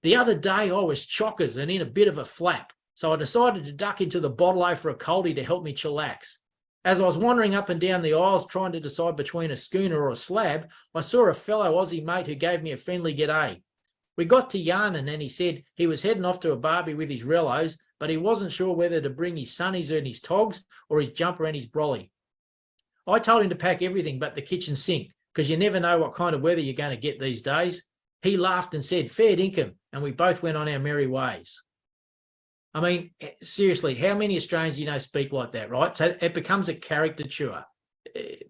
The other day, I was chockers and in a bit of a flap. So I decided to duck into the bottle for a coldie to help me chillax. As I was wandering up and down the aisles trying to decide between a schooner or a slab, I saw a fellow Aussie mate who gave me a friendly g'day. We got to yarning and he said he was heading off to a barbie with his rellos, but he wasn't sure whether to bring his sunnies and his togs or his jumper and his brolly. I told him to pack everything but the kitchen sink because you never know what kind of weather you're going to get these days. He laughed and said, fair dinkum, and we both went on our merry ways. I mean, seriously, how many Australians do you know speak like that, right? So it becomes a caricature.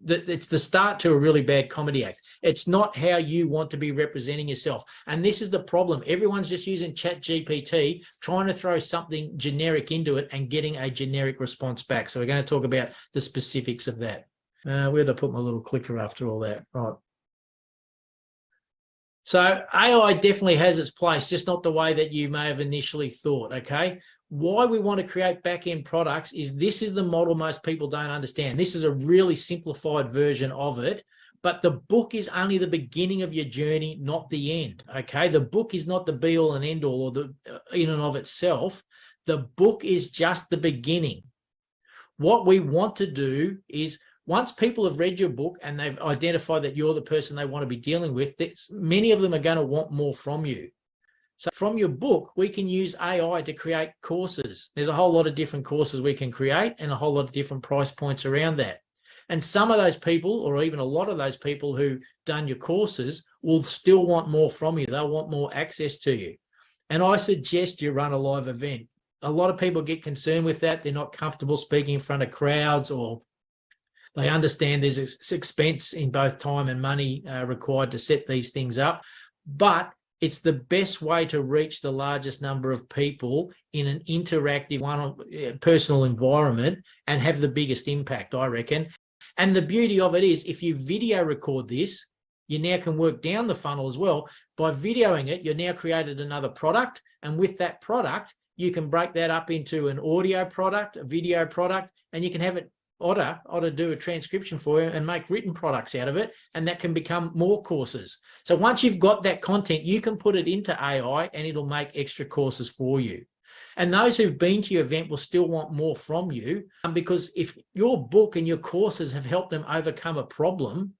it's the start to a really bad comedy act. It's not how you want to be representing yourself. And this is the problem. Everyone's just using ChatGPT, trying to throw something generic into it and getting a generic response back. So we're going to talk about the specifics of that. Where did I put my little clicker after all that? Right. So AI definitely has its place, just not the way that you may have initially thought, okay? Why we want to create back-end products is this is the model most people don't understand. This is a really simplified version of it, but the book is only the beginning of your journey, not the end, okay? The book is not the be-all and end-all or the in and of itself. The book is just the beginning. What we want to do is, once people have read your book and they've identified that you're the person they want to be dealing with, many of them are going to want more from you. So from your book, we can use AI to create courses. There's a whole lot of different courses we can create and a whole lot of different price points around that. And some of those people, or even a lot of those people who've done your courses, will still want more from you. They'll want more access to you. And I suggest you run a live event. A lot of people get concerned with that. They're not comfortable speaking in front of crowds, or they understand there's expense in both time and money required to set these things up, but it's the best way to reach the largest number of people in an interactive, personal environment and have the biggest impact, I reckon. And the beauty of it is, if you video record this, you now can work down the funnel as well. By videoing it, you've now created another product, and with that product, you can break that up into an audio product, a video product, and you can have it Otter do a transcription for you and make written products out of it, and that can become more courses. So once you've got that content, you can put it into AI and it'll make extra courses for you. And those who've been to your event will still want more from you, because if your book and your courses have helped them overcome a problem,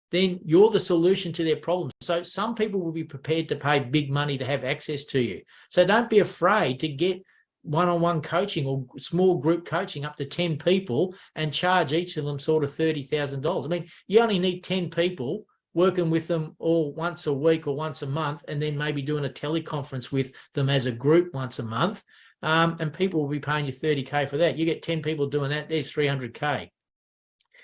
then you're the solution to their problem. So some people will be prepared to pay big money to have access to you. So don't be afraid to get one-on-one coaching or small group coaching up to 10 people and charge each of them sort of $30,000. I mean, you only need 10 people working with them all once a week or once a month, and then maybe doing a teleconference with them as a group once a month. And people will be paying you $30K for that. You get 10 people doing that, there's $300K.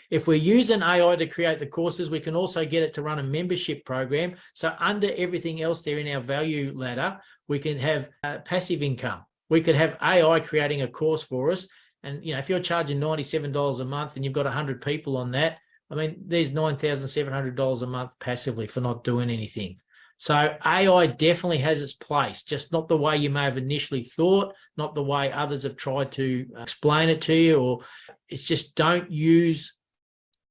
If we're using AI to create the courses, we can also get it to run a membership program. So under everything else there in our value ladder, we can have passive income. We could have AI creating a course for us. And, you know, if you're charging $97 a month and you've got 100 people on that, I mean, there's $9,700 a month passively for not doing anything. So AI definitely has its place, just not the way you may have initially thought, not the way others have tried to explain it to you, or it's just don't use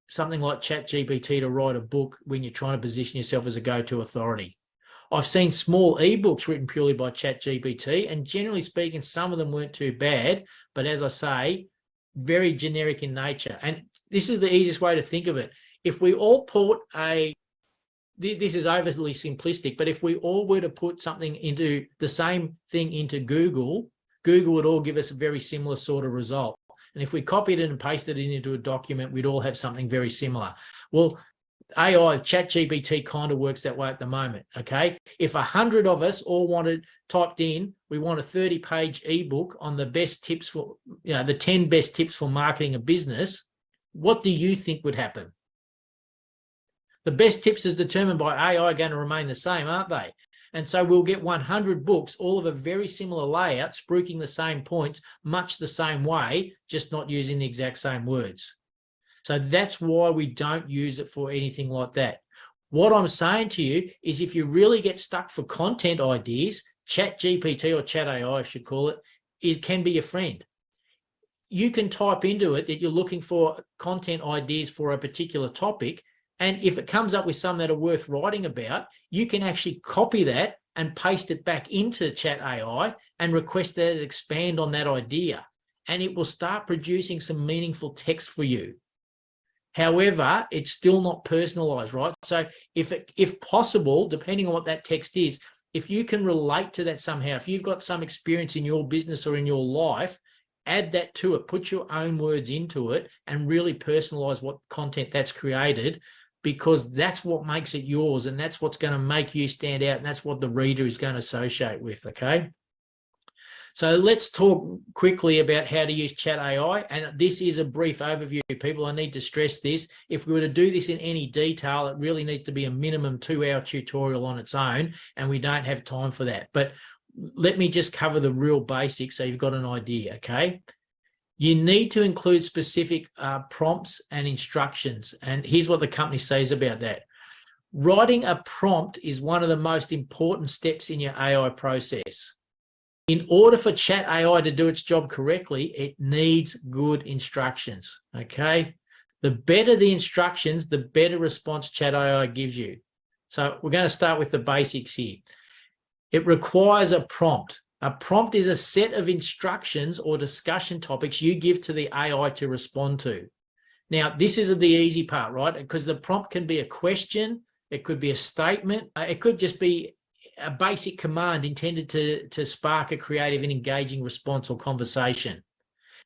something like ChatGPT to write a book when you're trying to position yourself as a go-to authority. I've seen small ebooks written purely by ChatGPT, and generally speaking, some of them weren't too bad, but as I say, very generic in nature. And this is the easiest way to think of it. If we all put this is overly simplistic, but if we all were to put something into the same thing into Google, Google would all give us a very similar sort of result. And if we copied it and pasted it into a document, we'd all have something very similar. Well, AI, ChatGPT kind of works that way at the moment, okay? If 100 of us all typed in, we want a 30-page ebook on the best tips for, the 10 best tips for marketing a business, what do you think would happen? The best tips as determined by AI are going to remain the same, aren't they? And so we'll get 100 books, all of a very similar layout, spruiking the same points, much the same way, just not using the exact same words. So that's why we don't use it for anything like that. What I'm saying to you is, if you really get stuck for content ideas, ChatGPT, or Chat AI, I should call it can be your friend. You can type into it that you're looking for content ideas for a particular topic, and if it comes up with some that are worth writing about, you can actually copy that and paste it back into Chat AI and request that it expand on that idea, and it will start producing some meaningful text for you. However, it's still not personalized, right? So if possible, depending on what that text is, if you can relate to that somehow, if you've got some experience in your business or in your life, add that to it, put your own words into it, and really personalize what content that's created, because that's what makes it yours, and that's what's going to make you stand out, and that's what the reader is going to associate with, okay? So let's talk quickly about how to use Chat AI. And this is a brief overview. People, I need to stress this. If we were to do this in any detail, it really needs to be a minimum 2-hour tutorial on its own, and we don't have time for that. But let me just cover the real basics so you've got an idea, okay? You need to include specific prompts and instructions. And here's what the company says about that. Writing a prompt is one of the most important steps in your AI process. In order for Chat AI to do its job correctly, it needs good instructions, okay? The better the instructions, the better response Chat AI gives you. So we're going to start with the basics here. It requires a prompt. A prompt is a set of instructions or discussion topics you give to the AI to respond to. Now, this is the easy part, right? Because the prompt can be a question, it could be a statement, it could just be a basic command intended to spark a creative and engaging response or conversation.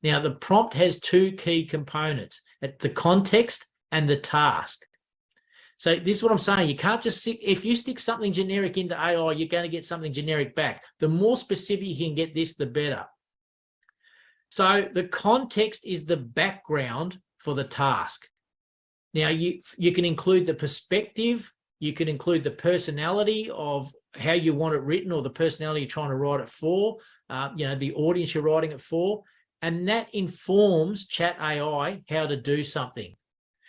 Now, the prompt has two key components, the context and the task. So this is what I'm saying. You can't just if you stick something generic into AI, you're going to get something generic back. The more specific you can get this, the better. So the context is the background for the task. Now, you can include the perspective, you can include the personality of how you want it written or the personality you're trying to write it for, the audience you're writing it for, and that informs Chat AI how to do something.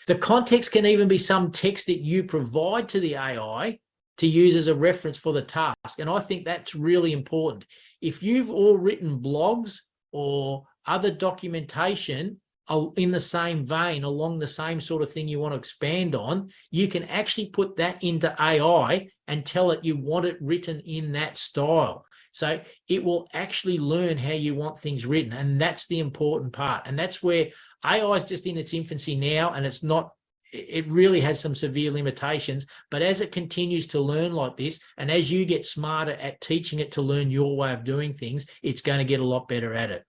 The context can even be some text that you provide to the AI to use as a reference for the task. And I think that's really important. If you've all written blogs or other documentation in the same vein, along the same sort of thing you want to expand on, you can actually put that into AI and tell it you want it written in that style. So it will actually learn how you want things written. And that's the important part. And that's where AI is just in its infancy now, and it really has some severe limitations. But as it continues to learn like this, and as you get smarter at teaching it to learn your way of doing things, it's going to get a lot better at it.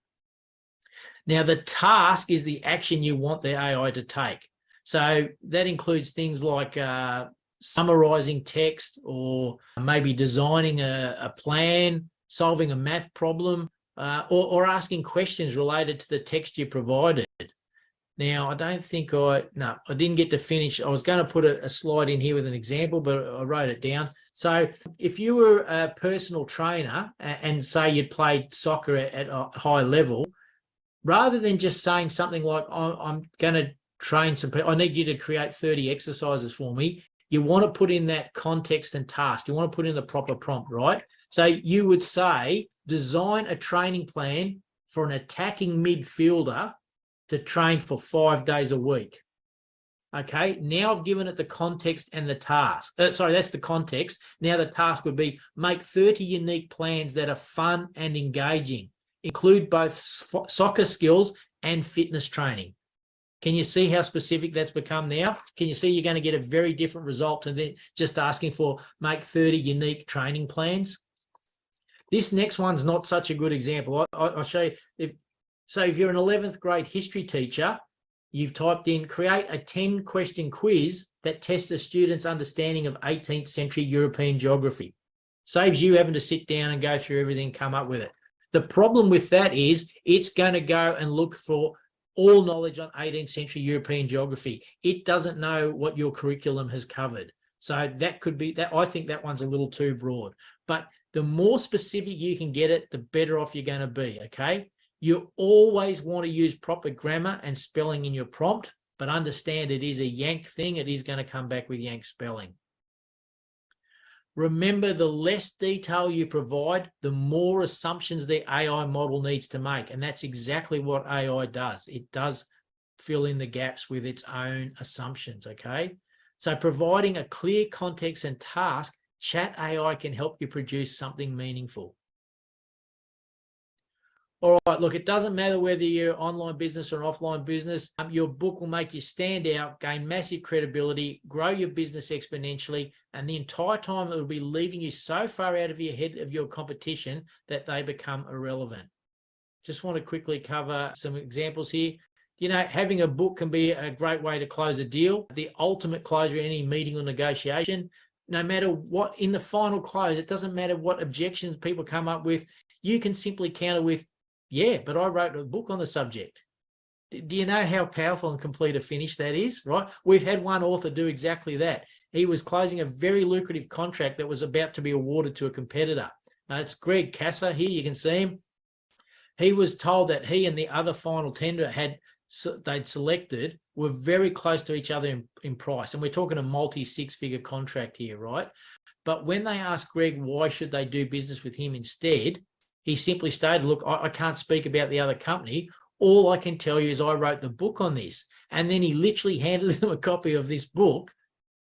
Now, the task is the action you want the AI to take. So that includes things like summarizing text, or maybe designing a plan, solving a math problem, or asking questions related to the text you provided. Now, I didn't get to finish. I was going to put a slide in here with an example, but I wrote it down. So if you were a personal trainer and say you'd played soccer at a high level, rather than just saying something like, I'm going to train some people, I need you to create 30 exercises for me, you want to put in that context and task. You want to put in the proper prompt, right? So you would say, design a training plan for an attacking midfielder to train for 5 days a week. Okay, now I've given it the context and the task. Sorry, that's the context. Now the task would be, make 30 unique plans that are fun and engaging. Include both soccer skills and fitness training. Can you see how specific that's become now? Can you see you're going to get a very different result than just asking for make 30 unique training plans? This next one's not such a good example. I'll show you. If you're an 11th grade history teacher, you've typed in, create a 10-question quiz that tests the student's understanding of 18th century European geography. Saves you having to sit down and go through everything and come up with it. The problem with that is it's going to go and look for all knowledge on 18th century European geography. It doesn't know what your curriculum has covered. So that could be that. I think that one's a little too broad. But the more specific you can get it, the better off you're going to be, okay? You always want to use proper grammar and spelling in your prompt, but understand it is a Yank thing. It is going to come back with Yank spelling. Remember, the less detail you provide, the more assumptions the AI model needs to make. And that's exactly what AI does. It does fill in the gaps with its own assumptions, okay? So providing a clear context and task, Chat AI can help you produce something meaningful. All right, look, it doesn't matter whether you're online business or an offline business. Your book will make you stand out, gain massive credibility, grow your business exponentially, and the entire time it will be leaving you so far out of your head of your competition that they become irrelevant. Just want to quickly cover some examples here. You know, having a book can be a great way to close a deal, the ultimate closure in any meeting or negotiation. no matter what, in the final close, it doesn't matter what objections people come up with, you can simply counter with, yeah, but I wrote a book on the subject. Do you know how powerful and complete a finish that is, right? We've had one author do exactly that. He was closing a very lucrative contract that was about to be awarded to a competitor. It's Greg Casser here. You can see him. He was told that he and the other final tender they'd selected were very close to each other in price. And we're talking a multi-six-figure contract here, right? But when they asked Greg why should they do business with him instead, he simply stated, look, I can't speak about the other company. All I can tell you is I wrote the book on this. And then he literally handed them a copy of this book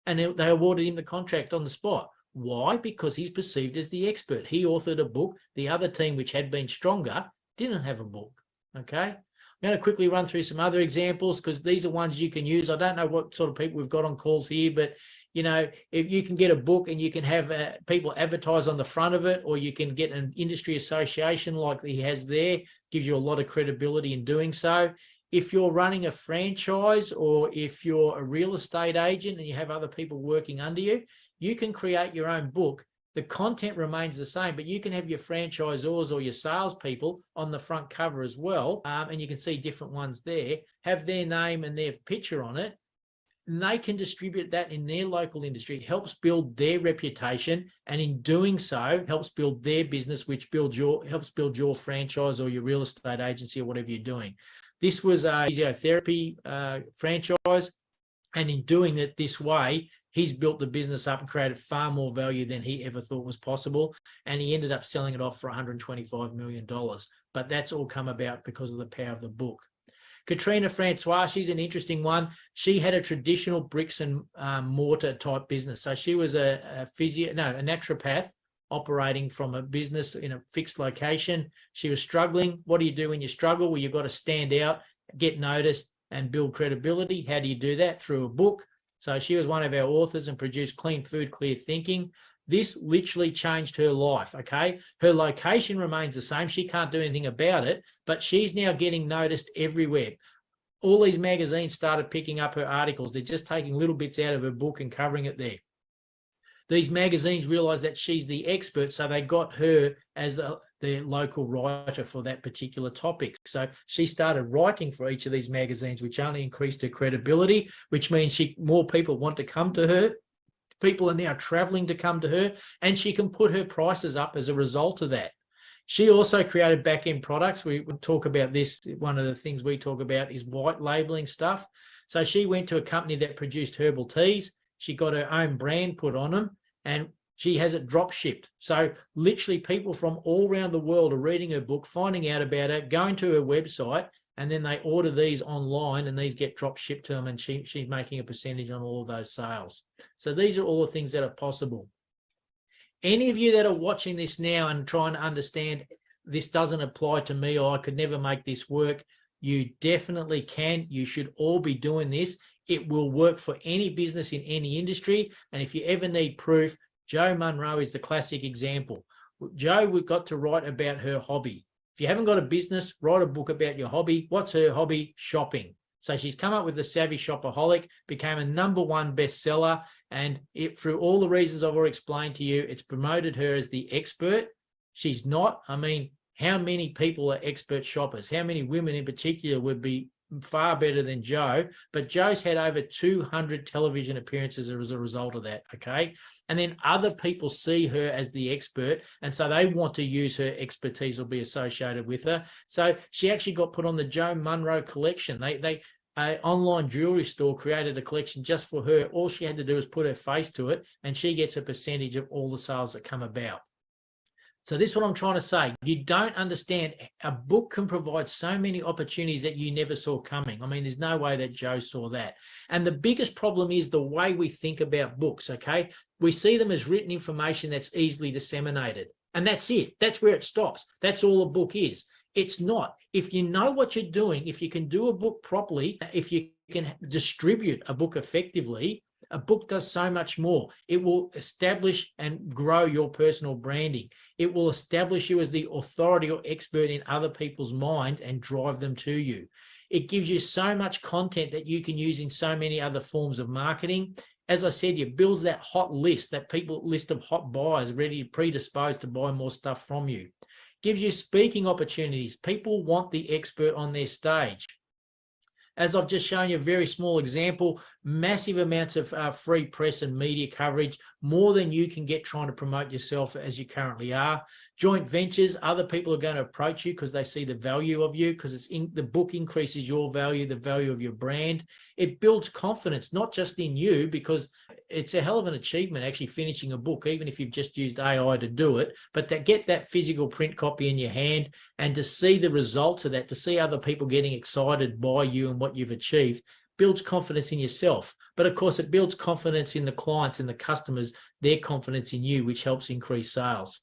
and they awarded him the contract on the spot. Why? Because he's perceived as the expert. He authored a book. The other team, which had been stronger, didn't have a book, okay? I'm going to quickly run through some other examples because these are ones you can use. I don't know what sort of people we've got on calls here, but, you know, if you can get a book and you can have people advertise on the front of it, or you can get an industry association like he has there, gives you a lot of credibility in doing so. If you're running a franchise or if you're a real estate agent and you have other people working under you, you can create your own book. The content remains the same, but you can have your franchisors or your salespeople on the front cover as well. And you can see different ones there, have their name and their picture on it. And they can distribute that in their local industry. It helps build their reputation. And in doing so, helps build their business, which helps build your franchise or your real estate agency or whatever you're doing. This was a physiotherapy franchise. And in doing it this way, he's built the business up and created far more value than he ever thought was possible. And he ended up selling it off for $125 million. But that's all come about because of the power of the book. Katrina Francois, she's an interesting one. She had a traditional bricks and mortar type business. So she was a naturopath operating from a business in a fixed location. She was struggling. What do you do when you struggle? Well, you've got to stand out, get noticed, and build credibility. How do you do that? Through a book. So she was one of our authors and produced Clean Food, Clear Thinking. This literally changed her life, okay? Her location remains the same. She can't do anything about it, but she's now getting noticed everywhere. All these magazines started picking up her articles. They're just taking little bits out of her book and covering it there. These magazines realized that she's the expert, so they got her as the local writer for that particular topic. So she started writing for each of these magazines, which only increased her credibility, which means more people want to come to her. People are now traveling to come to her, and she can put her prices up as a result of that. She also created back-end products. We talk about this. One of the things we talk about is white labeling stuff. So she went to a company that produced herbal teas. She got her own brand put on them, and she has it drop shipped. So literally people from all around the world are reading her book, finding out about her, going to her website, and then they order these online and these get drop shipped to them, and she's making a percentage on all of those sales. So these are all the things that are possible. Any of you that are watching this now and trying to understand this doesn't apply to me, or I could never make this work, you definitely can. You should all be doing this. It will work for any business in any industry. And if you ever need proof, Jo Munro is the classic example. Jo, we've got to write about her hobby. If you haven't got a business, write a book about your hobby. What's her hobby? Shopping. So she's come up with The Savvy Shopaholic, became a #1 bestseller, and through all the reasons I've already explained to you, it's promoted her as the expert. She's not. I mean, how many people are expert shoppers? How many women in particular would be far better than Jo? But Jo's had over 200 television appearances as a result of that, okay? And then other people see her as the expert, and so they want to use her expertise or be associated with her. So she actually got put on the Jo Munro collection. An online jewelry store created a collection just for her. All she had to do was put her face to it, and she gets a percentage of all the sales that come about. So this is what I'm trying to say. You don't understand. A book can provide so many opportunities that you never saw coming. I mean, there's no way that Jo saw that. And the biggest problem is the way we think about books, okay? We see them as written information that's easily disseminated. And that's it. That's where it stops. That's all a book is. It's not. If you know what you're doing, if you can do a book properly, if you can distribute a book effectively, a book does so much more. It will establish and grow your personal branding. It will establish you as the authority or expert in other people's minds and drive them to you. It gives you so much content that you can use in so many other forms of marketing. as I said, you builds that hot list, that list of hot buyers ready, predisposed to buy more stuff from you. Gives you speaking opportunities. People want the expert on their stage. As I've just shown you a very small example, massive amounts of free press and media coverage, more than you can get trying to promote yourself as you currently are. Joint ventures, other people are going to approach you because they see the value of you, because the book increases your value, the value of your brand. It builds confidence, not just in you, because it's a hell of an achievement actually finishing a book, even if you've just used AI to do it, but to get that physical print copy in your hand and to see the results of that, to see other people getting excited by you and what you've achieved, builds confidence in yourself. But of course, it builds confidence in the clients and the customers, their confidence in you, which helps increase sales.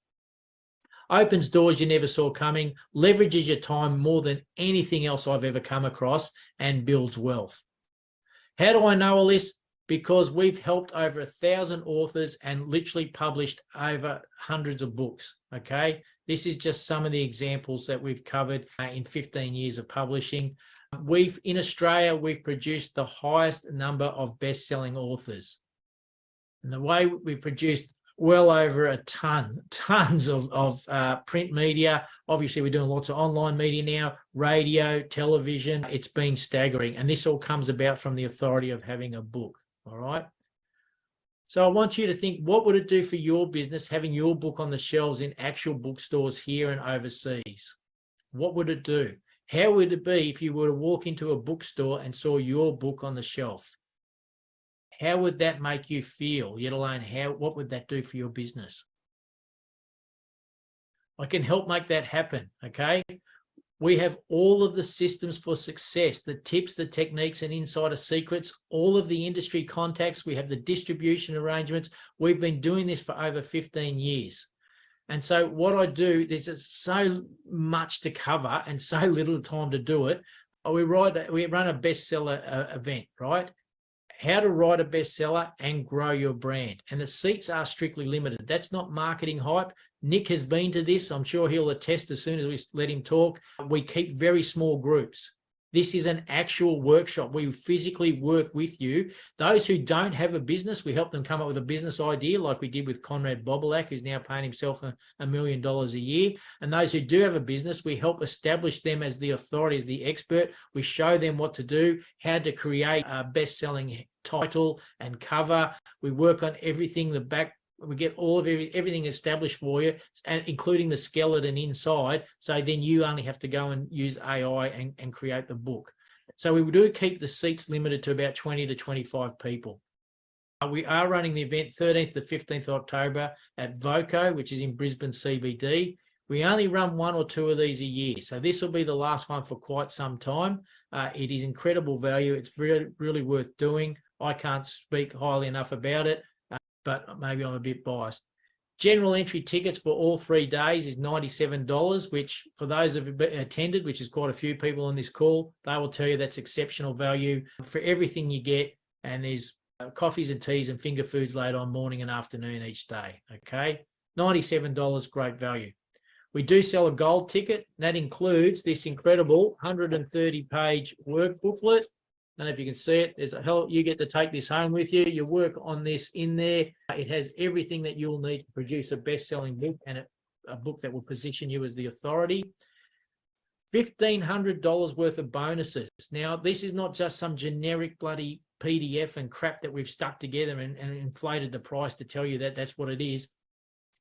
Opens doors you never saw coming, leverages your time more than anything else I've ever come across, and builds wealth. How do I know all this? Because we've helped over 1,000 authors and literally published over hundreds of books, okay? This is just some of the examples that we've covered in 15 years of publishing. In Australia, we've produced the highest number of best-selling authors. And the way we've produced well over tons of print media. Obviously, we're doing lots of online media now, radio, television. It's been staggering. And this all comes about from the authority of having a book, all right? So I want you to think, what would it do for your business having your book on the shelves in actual bookstores here and overseas? What would it do? How would it be if you were to walk into a bookstore and saw your book on the shelf? How would that make you feel, let alone what would that do for your business? I can help make that happen, okay? We have all of the systems for success, the tips, the techniques, and insider secrets, all of the industry contacts. We have the distribution arrangements. We've been doing this for over 15 years. And so what I do, there's so much to cover and so little time to do it. We run a bestseller event, right? How to write a bestseller and grow your brand. And the seats are strictly limited. That's not marketing hype. Nick has been to this. I'm sure he'll attest as soon as we let him talk. We keep very small groups. This is an actual workshop. We physically work with you. Those who don't have a business, we help them come up with a business idea like we did with Conrad Bobolak, who's now paying himself $1 million a year. And those who do have a business, we help establish them as the authority, as the expert. We show them what to do, how to create a best-selling title and cover. We work on everything, we get all of everything established for you, and including the skeleton inside. So then you only have to go and use AI and create the book. So we do keep the seats limited to about 20 to 25 people. We are running the event 13th to 15th of October at Voco, which is in Brisbane CBD. We only run 1 or 2 of these a year. So this will be the last one for quite some time. It is incredible value. It's really, really worth doing. I can't speak highly enough about it, but maybe I'm a bit biased. General entry tickets for all 3 days is $97, which for those who have attended, which is quite a few people on this call, they will tell you that's exceptional value for everything you get. And there's coffees and teas and finger foods later on morning and afternoon each day, okay? $97, great value. We do sell a gold ticket. That includes this incredible 130-page work booklet. I don't know if you can see it. You get to take this home with you. You work on this in there. It has everything that you'll need to produce a best-selling book, and a book that will position you as the authority. $1,500 worth of bonuses. Now, this is not just some generic bloody PDF and crap that we've stuck together and inflated the price to tell you that that's what it is.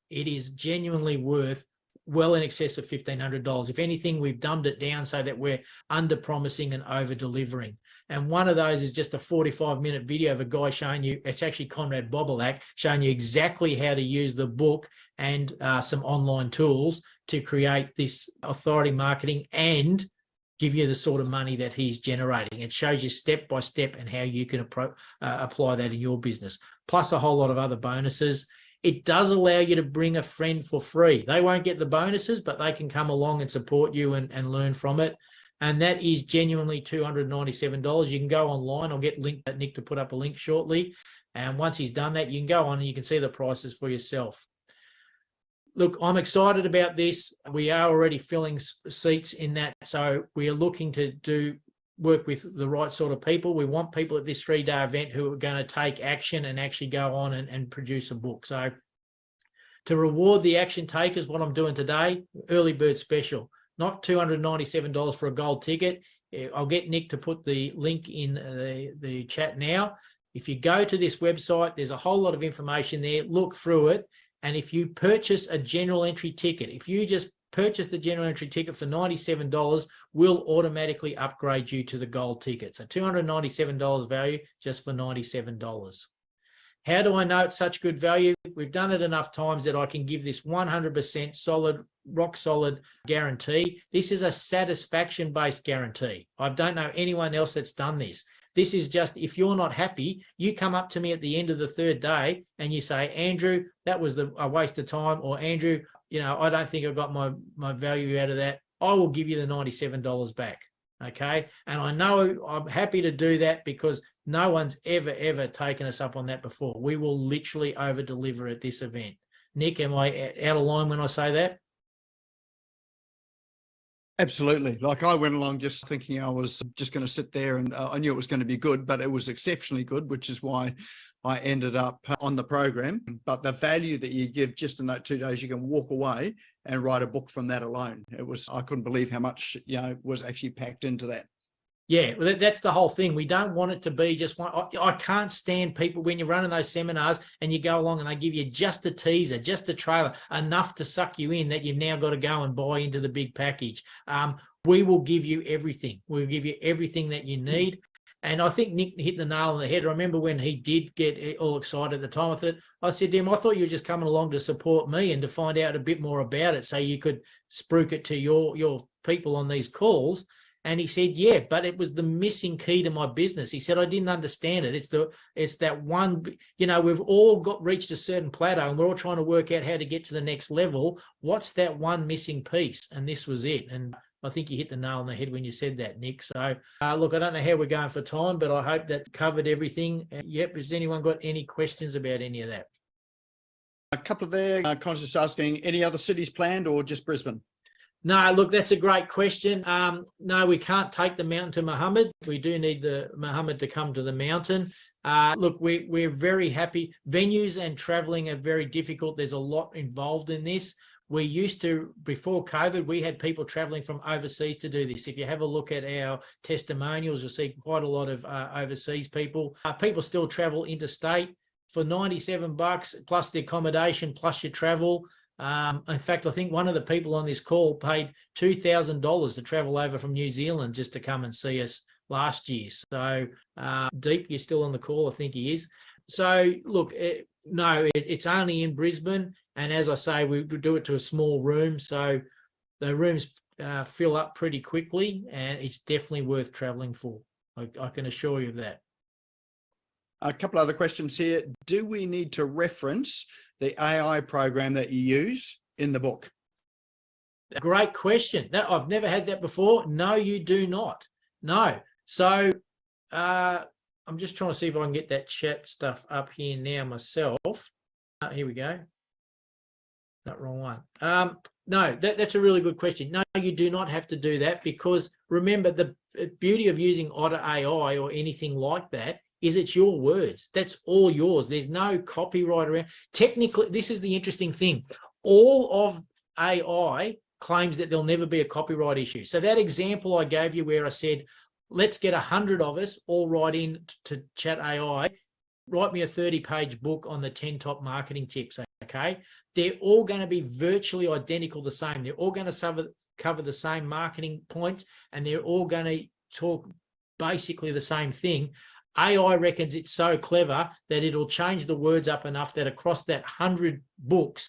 It is genuinely worth well in excess of $1,500. If anything, we've dumbed it down so that we're under-promising and over-delivering. And one of those is just a 45-minute video of a guy showing you, it's actually Conrad Bobolak, showing you exactly how to use the book and some online tools to create this authority marketing and give you the sort of money that he's generating. It shows you step by step and how you can apply that in your business, plus a whole lot of other bonuses. It does allow you to bring a friend for free. They won't get the bonuses, but they can come along and support you and learn from it. And that is genuinely $297. You can go online. I'll get Nick to put up a link shortly. And once he's done that, you can go on and you can see the prices for yourself. Look, I'm excited about this. We are already filling seats in that. So we are looking to do work with the right sort of people. We want people at this 3-day event who are going to take action and actually go on and produce a book. So to reward the action takers, what I'm doing today, early bird special, not $297 for a gold ticket. I'll get Nick to put the link in the chat now. If you go to this website, there's a whole lot of information there. Look through it. And if you purchase a general entry ticket, if you just purchase the general entry ticket for $97, we'll automatically upgrade you to the gold ticket. So $297 value just for $97. How do I know it's such good value? We've done it enough times that I can give this 100% solid, rock solid guarantee. This is a satisfaction-based guarantee. I don't know anyone else that's done this. This is just, if you're not happy, you come up to me at the end of the 3rd day and you say, Andrew, that was a waste of time, or Andrew, I don't think I got my value out of that. I will give you the $97 back. Okay. And I know I'm happy to do that because no one's ever taken us up on that before. We will literally over deliver at this event. Nick, am I out of line when I say that? Absolutely. Like, I went along just thinking I was just going to sit there, and I knew it was going to be good, but it was exceptionally good, which is why I ended up on the program. But the value that you give just in that 2 days, you can walk away and write a book from that alone. I couldn't believe how much, was actually packed into that. Yeah, well, that's the whole thing. We don't want it to be just one. I can't stand people when you're running those seminars and you go along and they give you just a teaser, just a trailer, enough to suck you in that you've now got to go and buy into the big package. We will give you everything. We'll give you everything that you need. And I think Nick hit the nail on the head. I remember when he did get all excited at the time. I said to him, I thought you were just coming along to support me and to find out a bit more about it so you could spruik it to your people on these calls. And he said, yeah, but it was the missing key to my business. He said, I didn't understand it. It's that one, we've all reached a certain plateau and we're all trying to work out how to get to the next level. What's that one missing piece? And this was it. And I think you hit the nail on the head when you said that, Nick. So look, I don't know how we're going for time, but I hope that covered everything. Yep. Has anyone got any questions about any of that? A couple there, conscious asking, any other cities planned or just Brisbane? No, look, that's a great question. No, we can't take the mountain to Muhammad. We do need the Muhammad to come to the mountain. Look, we're very happy. Venues and traveling are very difficult. There's a lot involved in this. We used to, before COVID, we had people traveling from overseas to do this. If you have a look at our testimonials, you'll see quite a lot of overseas people. People still travel interstate for $97 plus the accommodation plus your travel. In fact, I think one of the people on this call paid $2,000 to travel over from New Zealand just to come and see us last year. So, Deep, you're still on the call? I think he is. So, look, it's only in Brisbane. And as I say, we do it to a small room. So the rooms fill up pretty quickly, and it's definitely worth traveling for. I can assure you of that. A couple other questions here. Do we need to reference the AI program that you use in the book? Great question. No, I've never had that before. No, you do not. No. So I'm just trying to see if I can get that chat stuff up here now myself. Here we go. Not wrong one. No, that's a really good question. No, you do not have to do that, because remember, the beauty of using Otter AI or anything like that is it's your words. That's all yours. There's no copyright around. Technically, this is the interesting thing. All of AI claims that there'll never be a copyright issue. So that example I gave you where I said, let's get 100 of us all write in to Chat AI, write me a 30-page book on the 10 top marketing tips, okay? They're all going to be virtually identical the same. They're all going to cover the same marketing points, and they're all going to talk basically the same thing. AI reckons it's so clever that it'll change the words up enough that across that 100 books,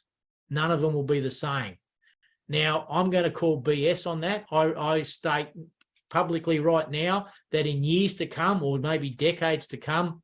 none of them will be the same. Now, I'm going to call BS on that. I state publicly right now that in years to come, or maybe decades to come,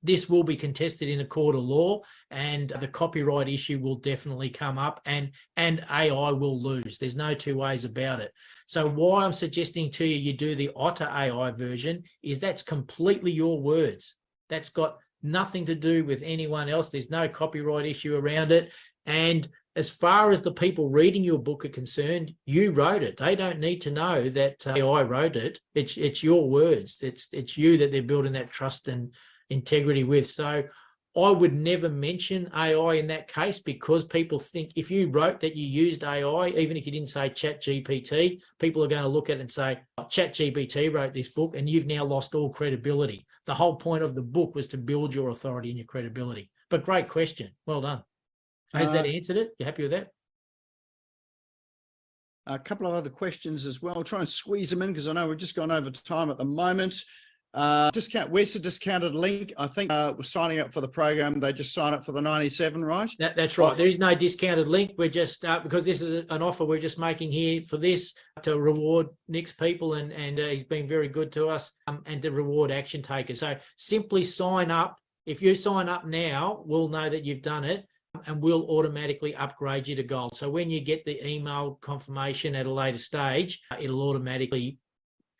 this will be contested in a court of law, and the copyright issue will definitely come up, and AI will lose. There's no two ways about it. So why I'm suggesting to you do the Otter AI version is that's completely your words. That's got nothing to do with anyone else. There's no copyright issue around it. And as far as the people reading your book are concerned, you wrote it. They don't need to know that I wrote it. It's your words. It's you that they're building that trust and integrity with. So I would never mention AI in that case, because people think if you wrote that you used AI, even if you didn't say ChatGPT, people are going to look at it and say, oh, ChatGPT wrote this book, and you've now lost all credibility. The whole point of the book was to build your authority and your credibility. But great question. Well done. Has that answered it? You happy with that? A couple of other questions as well. I'll try and squeeze them in because I know we've just gone over time at the moment. Where's the discounted link? I think we're signing up for the program. They just sign up for the 97, right? That's right. There is no discounted link. We're just, because this is an offer we're just making here for this to reward Nick's people, and he's been very good to us, and to reward action takers. So simply sign up. If you sign up now, we'll know that you've done it, and we'll automatically upgrade you to gold. So when you get the email confirmation at a later stage, it'll automatically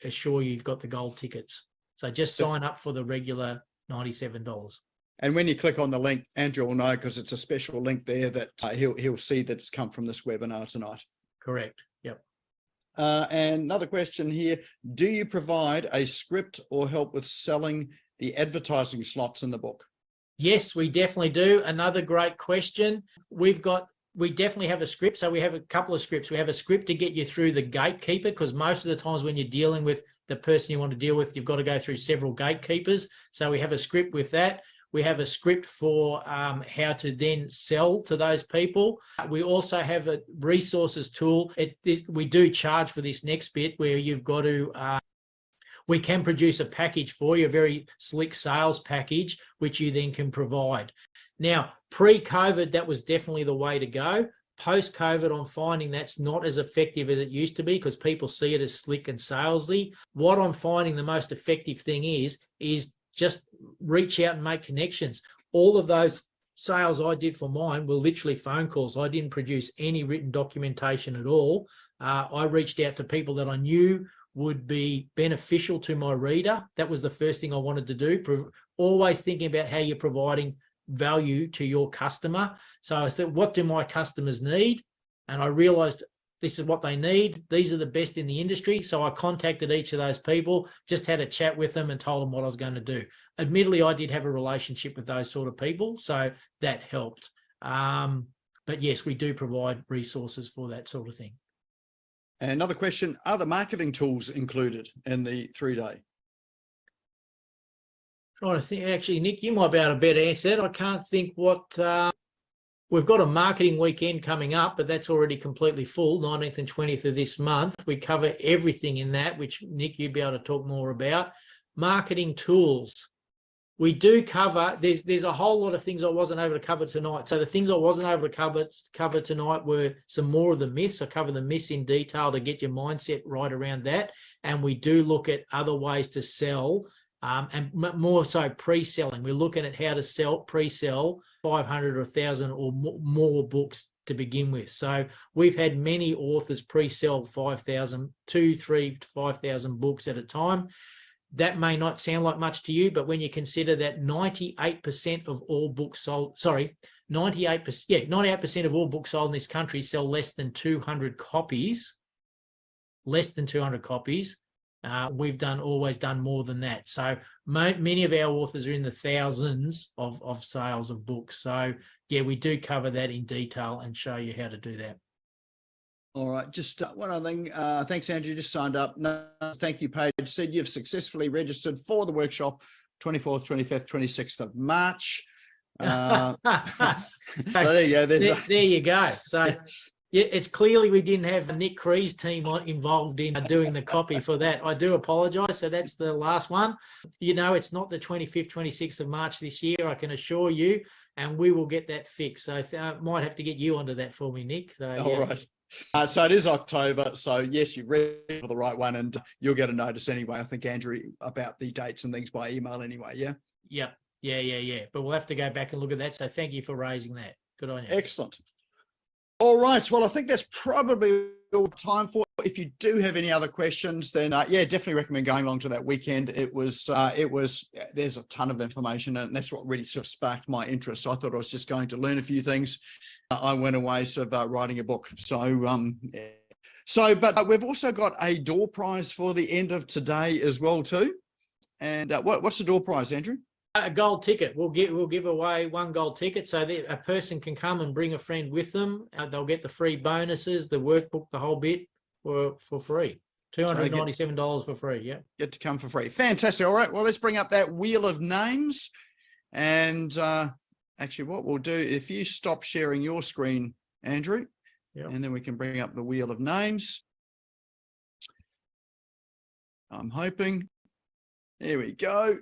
assure you've got the gold tickets. So just sign up for the regular $97. And when you click on the link, Andrew will know, because it's a special link there, that he'll see that it's come from this webinar tonight. Correct. Yep. And another question here: do you provide a script or help with selling the advertising slots in the book? Yes, we definitely do. Another great question. We definitely have a script. So we have a couple of scripts. We have a script to get you through the gatekeeper, because most of the times when you're dealing with the person you want to deal with, you've got to go through several gatekeepers. So we have a script with that. We have a script for how to then sell to those people. We also have a resources tool. We do charge for this next bit, where you've got to, we can produce a package for you, a very slick sales package, which you then can provide. Now, pre-COVID, that was definitely the way to go. Post-COVID, I'm finding that's not as effective as it used to be, because people see it as slick and salesy. What I'm finding the most effective thing is just reach out and make connections. All of those sales I did for mine were literally phone calls. I didn't produce any written documentation at all. I reached out to people that I knew would be beneficial to my reader. That was the first thing I wanted to do. Always thinking about how you're providing value to your customer. So I thought, what do my customers need? And I realized this is what they need. These are the best in the industry. So I contacted each of those people, just had a chat with them and told them what I was going to do. Admittedly, I did have a relationship with those sort of people, so that helped. But yes, we do provide resources for that sort of thing. And another question: are the marketing tools included in the 3-day? Trying to think, actually, Nick, you might be able to better answer that. I can't think what, we've got a marketing weekend coming up, but that's already completely full, 19th and 20th of this month. We cover everything in that, which Nick, you'd be able to talk more about. Marketing tools. We do cover, there's a whole lot of things I wasn't able to cover tonight. So the things I wasn't able to cover tonight were some more of the myths. I cover the myths in detail to get your mindset right around that. And we do look at other ways to sell, and more so pre-selling. We're looking at how to pre-sell 500 or 1,000 or more books to begin with. So we've had many authors pre-sell 5,000, 3,000 to 5,000 books at a time. That may not sound like much to you, but when you consider that 98% of all books sold, 98% of all books sold in this country sell less than 200 copies, we've always done more than that. So many of our authors are in the thousands of sales of books. So yeah, we do cover that in detail and show you how to do that. All right, just one other thing. Thanks, Andrew. Just signed up. No, thank you, Paige. Said you've successfully registered for the workshop 24th, 25th, 26th of March. So there you go. There you go. So yeah, it's clearly we didn't have Nick Cree's team involved in doing the copy for that. I do apologise. So that's the last one. You know, it's not the 25th, 26th of March this year, I can assure you, and we will get that fixed. So I might have to get you onto that for me, Nick. So, yeah. All right. So it is October. So yes, you've read for the right one, and you'll get a notice anyway. I think, Andrew, about the dates and things by email anyway. Yeah. Yep. Yeah. But we'll have to go back and look at that. So thank you for raising that. Good on you. Excellent. All right. Well, I think that's probably all time for. If you do have any other questions, then yeah, definitely recommend going along to that weekend. There's a ton of information, and that's what really sort of sparked my interest. So I thought I was just going to learn a few things. I went away sort of writing a book. But we've also got a door prize for the end of today as well too. And what's the door prize, Andrew? A gold ticket. We'll give away one gold ticket so that a person can come and bring a friend with them. They'll get the free bonuses, the workbook, the whole bit for free. $297 for free. Yeah. Get to come for free. Fantastic. All right. Well, let's bring up that wheel of names. And actually what we'll do, if you stop sharing your screen, Andrew, and then we can bring up the wheel of names. I'm hoping. There we go.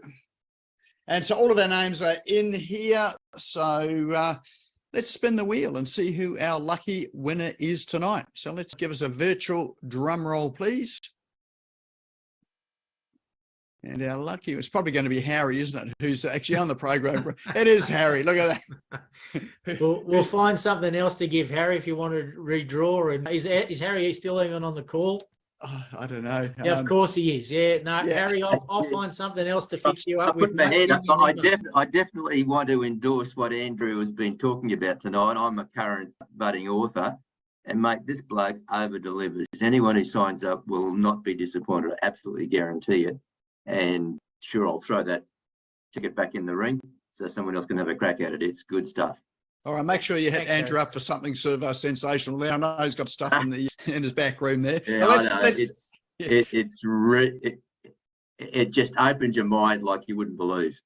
And so all of our names are in here. So let's spin the wheel and see who our lucky winner is tonight. So let's give us a virtual drum roll, please. And our lucky, it's probably going to be Harry, isn't it? Who's actually on the program. It is Harry. Look at that. We'll find something else to give Harry if you want to redraw. And is Harry still even on the call? I don't know. Yeah, of course he is. Yeah, no, yeah. Harry, I'll find something else to fix you up with. My hand up. I definitely want to endorse what Andrew has been talking about tonight. I'm a current budding author, and mate, this bloke over delivers. Anyone who signs up will not be disappointed. I absolutely guarantee it. And sure, I'll throw that ticket back in the ring so someone else can have a crack at it. It's good stuff. All right, make sure you hit Andrew up for something sort of sensational there. I know he's got stuff in his back room there. Yeah, it just opens your mind like you wouldn't believe.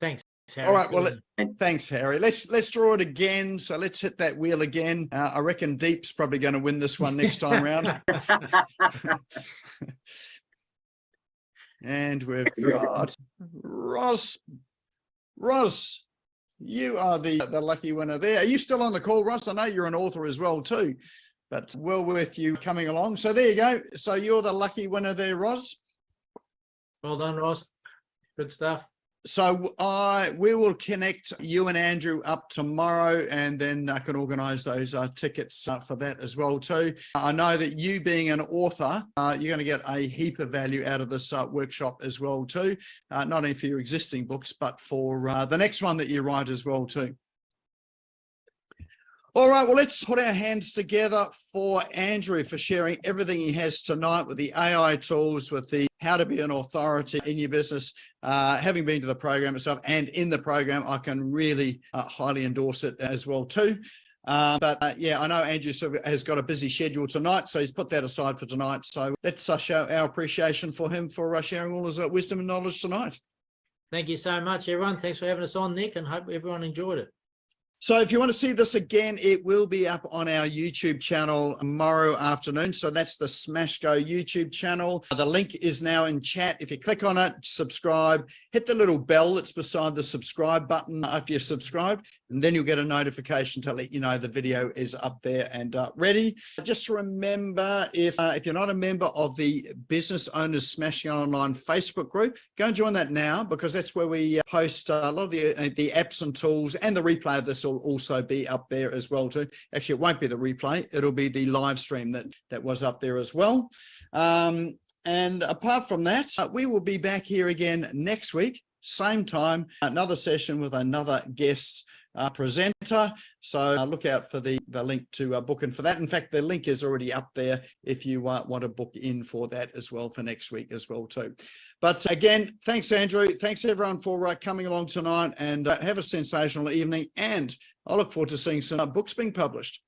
Thanks, Harry. All right, well, thanks, Harry. Let's draw it again. So let's hit that wheel again. I reckon Deep's probably going to win this one next time round. And we've got Ross. You are the lucky winner there. Are you still on the call, Ross? I know you're an author as well too, but well worth you coming along. So there you go. So you're the lucky winner there, Ross. Well done, Ross. Good stuff. So we will connect you and Andrew up tomorrow, and then I can organise those tickets for that as well too. I know that you being an author, you're going to get a heap of value out of this workshop as well too, not only for your existing books, but for the next one that you write as well too. All right, well, let's put our hands together for Andrew for sharing everything he has tonight with the AI tools, with the how to be an authority in your business. Having been to the program itself and in the program, I can really highly endorse it as well too. Yeah, I know Andrew has got a busy schedule tonight, so he's put that aside for tonight. So let's show our appreciation for him for sharing all his wisdom and knowledge tonight. Thank you so much, everyone. Thanks for having us on, Nick, and hope everyone enjoyed it. So if you want to see this again, it will be up on our YouTube channel tomorrow afternoon. So that's the Smash Go YouTube channel. The link is now in chat. If you click on it, subscribe, hit the little bell that's beside the subscribe button after you're subscribed, and then you'll get a notification to let you know the video is up there and ready. Just remember, if you're not a member of the Business Owners Smashing Online Facebook group, go and join that now, because that's where we post a lot of the apps and tools, and the replay of this will also be up there as well too. Actually, it won't be the replay, it'll be the live stream that was up there as well. And apart from that, we will be back here again next week, same time, another session with another guest presenter. So look out for the link to book in for that. In fact, the link is already up there if you want to book in for that as well for next week as well too. But again, thanks, Andrew. Thanks, everyone, for coming along tonight, and have a sensational evening. And I look forward to seeing some books being published.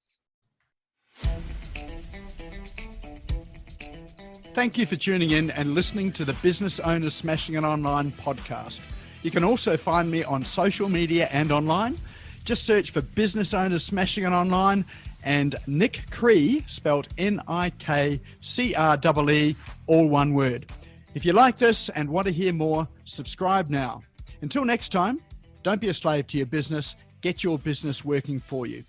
Thank you for tuning in and listening to the Business Owners Smashing It Online podcast. You can also find me on social media and online. Just search for Business Owners Smashing It Online and Nick Cree, spelled Nickcree, all one word. If you like this and want to hear more, subscribe now. Until next time, don't be a slave to your business. Get your business working for you.